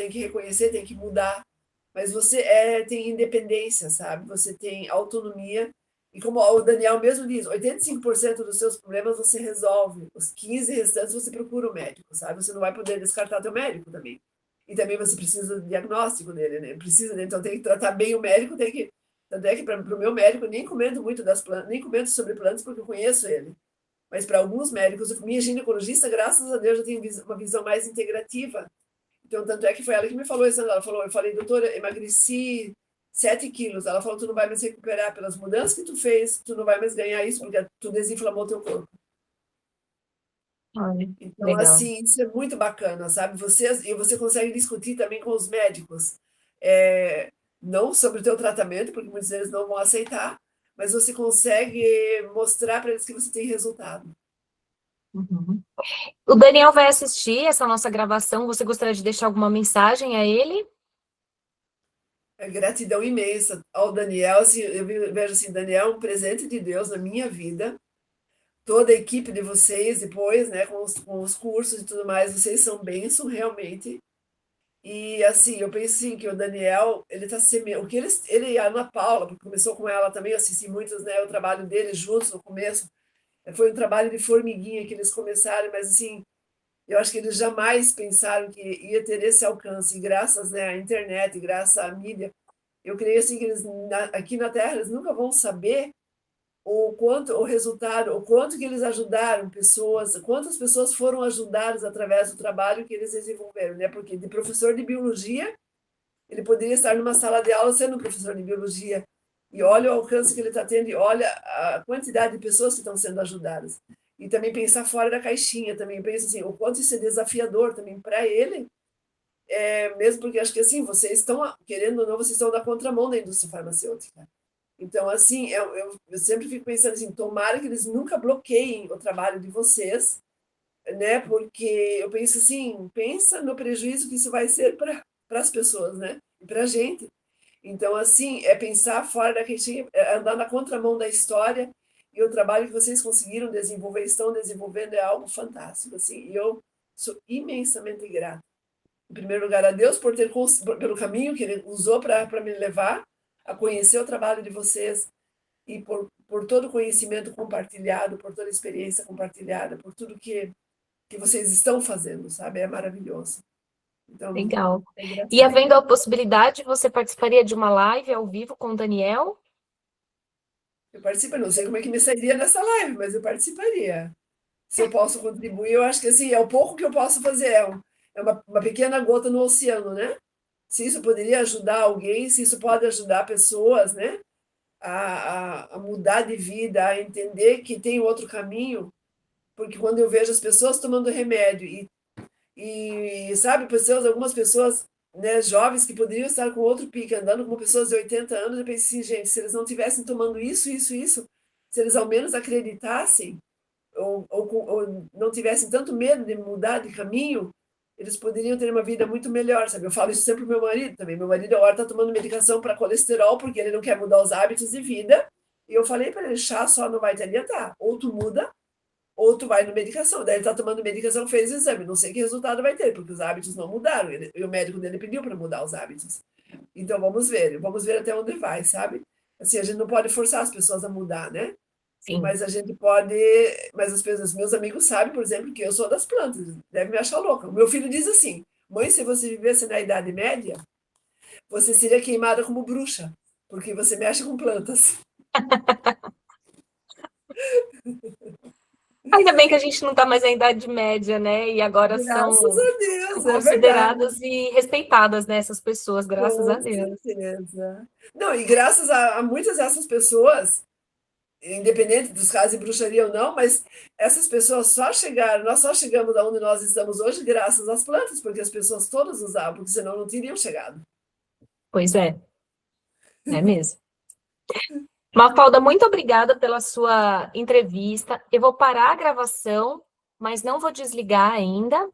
que reconhecer, tem que mudar, mas você tem independência, sabe? Você tem autonomia, e como o Daniel mesmo diz, 85% dos seus problemas você resolve, os 15 restantes você procura o médico, sabe? Você não vai poder descartar teu médico também. E também você precisa do diagnóstico dele, né? Precisa, né? Então tem que tratar bem o médico, tem que. Tanto é que para o meu médico, eu nem comento muito das plantas, nem comento sobre plantas porque eu conheço ele. Mas para alguns médicos, minha ginecologista, graças a Deus, já tem uma visão mais integrativa. Então, tanto é que foi ela que me falou isso. Ela falou, eu falei, doutora, emagreci 7 quilos. Ela falou, tu não vai mais recuperar pelas mudanças que tu fez, tu não vai mais ganhar isso porque tu desinflamou teu corpo. Olha, Então, legal. assim, isso é muito bacana, sabe? E você consegue discutir também com os médicos, é, não sobre o teu tratamento, porque muitos deles não vão aceitar, mas você consegue mostrar para eles que você tem resultado. Uhum. O Daniel vai assistir essa nossa gravação. Você gostaria de deixar alguma mensagem a ele? É gratidão imensa ao Daniel. Assim, eu vejo assim, Daniel é um presente de Deus na minha vida. Toda a equipe de vocês, depois, né, com os cursos e tudo mais, vocês são bênção, realmente. E assim, eu penso assim, que o Daniel, ele tá semeando, o que ele e a Ana Paula, porque começou com ela também, eu assisti muitos, né, o trabalho deles juntos no começo, foi um trabalho de formiguinha que eles começaram, mas assim, eu acho que eles jamais pensaram que ia ter esse alcance, e graças, né, à internet, graças à mídia, eu creio assim que eles, aqui na Terra, eles nunca vão saber o quanto o resultado, o quanto que eles ajudaram pessoas, quantas pessoas foram ajudadas através do trabalho que eles desenvolveram, né? Porque de professor de biologia, ele poderia estar numa sala de aula sendo professor de biologia. E olha o alcance que ele está tendo e olha a quantidade de pessoas que estão sendo ajudadas. E também pensar fora da caixinha, também pensa assim, o quanto isso é desafiador também para ele, mesmo porque acho que assim, vocês estão, querendo ou não, vocês estão na contramão da indústria farmacêutica. Então, assim, eu sempre fico pensando assim, tomara que eles nunca bloqueiem o trabalho de vocês, né? Porque eu penso assim, pensa no prejuízo que isso vai ser para as pessoas, né? E para a gente. Então, assim, é pensar fora da caixinha, andar na contramão da história, e o trabalho que vocês conseguiram desenvolver, estão desenvolvendo, é algo fantástico, assim, e eu sou imensamente grata. Em primeiro lugar, a Deus por pelo caminho que Ele usou para me levar a conhecer o trabalho de vocês, e por todo o conhecimento compartilhado, por toda a experiência compartilhada, por tudo que vocês estão fazendo, sabe? É maravilhoso. Então, Legal. é E gratidão. havendo a possibilidade, você participaria de uma live ao vivo com o Daniel? Eu participo, não sei como é que me sairia nessa live, mas eu participaria. Se eu posso contribuir, eu acho que assim, é o pouco que eu posso fazer, é uma pequena gota no oceano, né? se isso poderia ajudar alguém, se isso pode ajudar pessoas, né, a mudar de vida, a entender que tem outro caminho, porque quando eu vejo as pessoas tomando remédio sabe, algumas pessoas, né, jovens que poderiam estar com outro pique, andando com pessoas de 80 anos, eu pensei assim, gente, se eles não estivessem tomando isso, se eles ao menos acreditassem, ou não tivessem tanto medo de mudar de caminho, eles poderiam ter uma vida muito melhor, sabe? Eu falo isso sempre pro meu marido também. Meu marido agora está tomando medicação para colesterol, porque ele não quer mudar os hábitos de vida. E eu falei para ele, chá só não vai te adiantar. Ou tu muda, ou tu vai no medicação. Daí ele está tomando medicação, fez o exame. Não sei que resultado vai ter, porque os hábitos não mudaram. E o médico dele pediu para mudar os hábitos. Então vamos ver até onde vai, sabe? Assim, a gente não pode forçar as pessoas a mudar, né? Sim. Mas a gente pode. Mas as pessoas, meus amigos sabem, por exemplo, que eu sou das plantas, deve me achar louca. O meu filho diz assim: mãe, se você vivesse na Idade Média, você seria queimada como bruxa, porque você mexe com plantas. Ainda bem que a gente não está mais na Idade Média, né? E agora Graças são, a são Deus, é verdade. consideradas e respeitadas, né, essas pessoas, graças a Com Deus. certeza. Não, e graças a muitas dessas pessoas, independente dos casos de bruxaria ou não, mas essas pessoas só chegaram, nós só chegamos aonde nós estamos hoje graças às plantas, porque as pessoas todas usavam, porque senão não teriam chegado. Pois é mesmo. Mafalda, muito obrigada pela sua entrevista. Eu vou parar a gravação, mas não vou desligar ainda.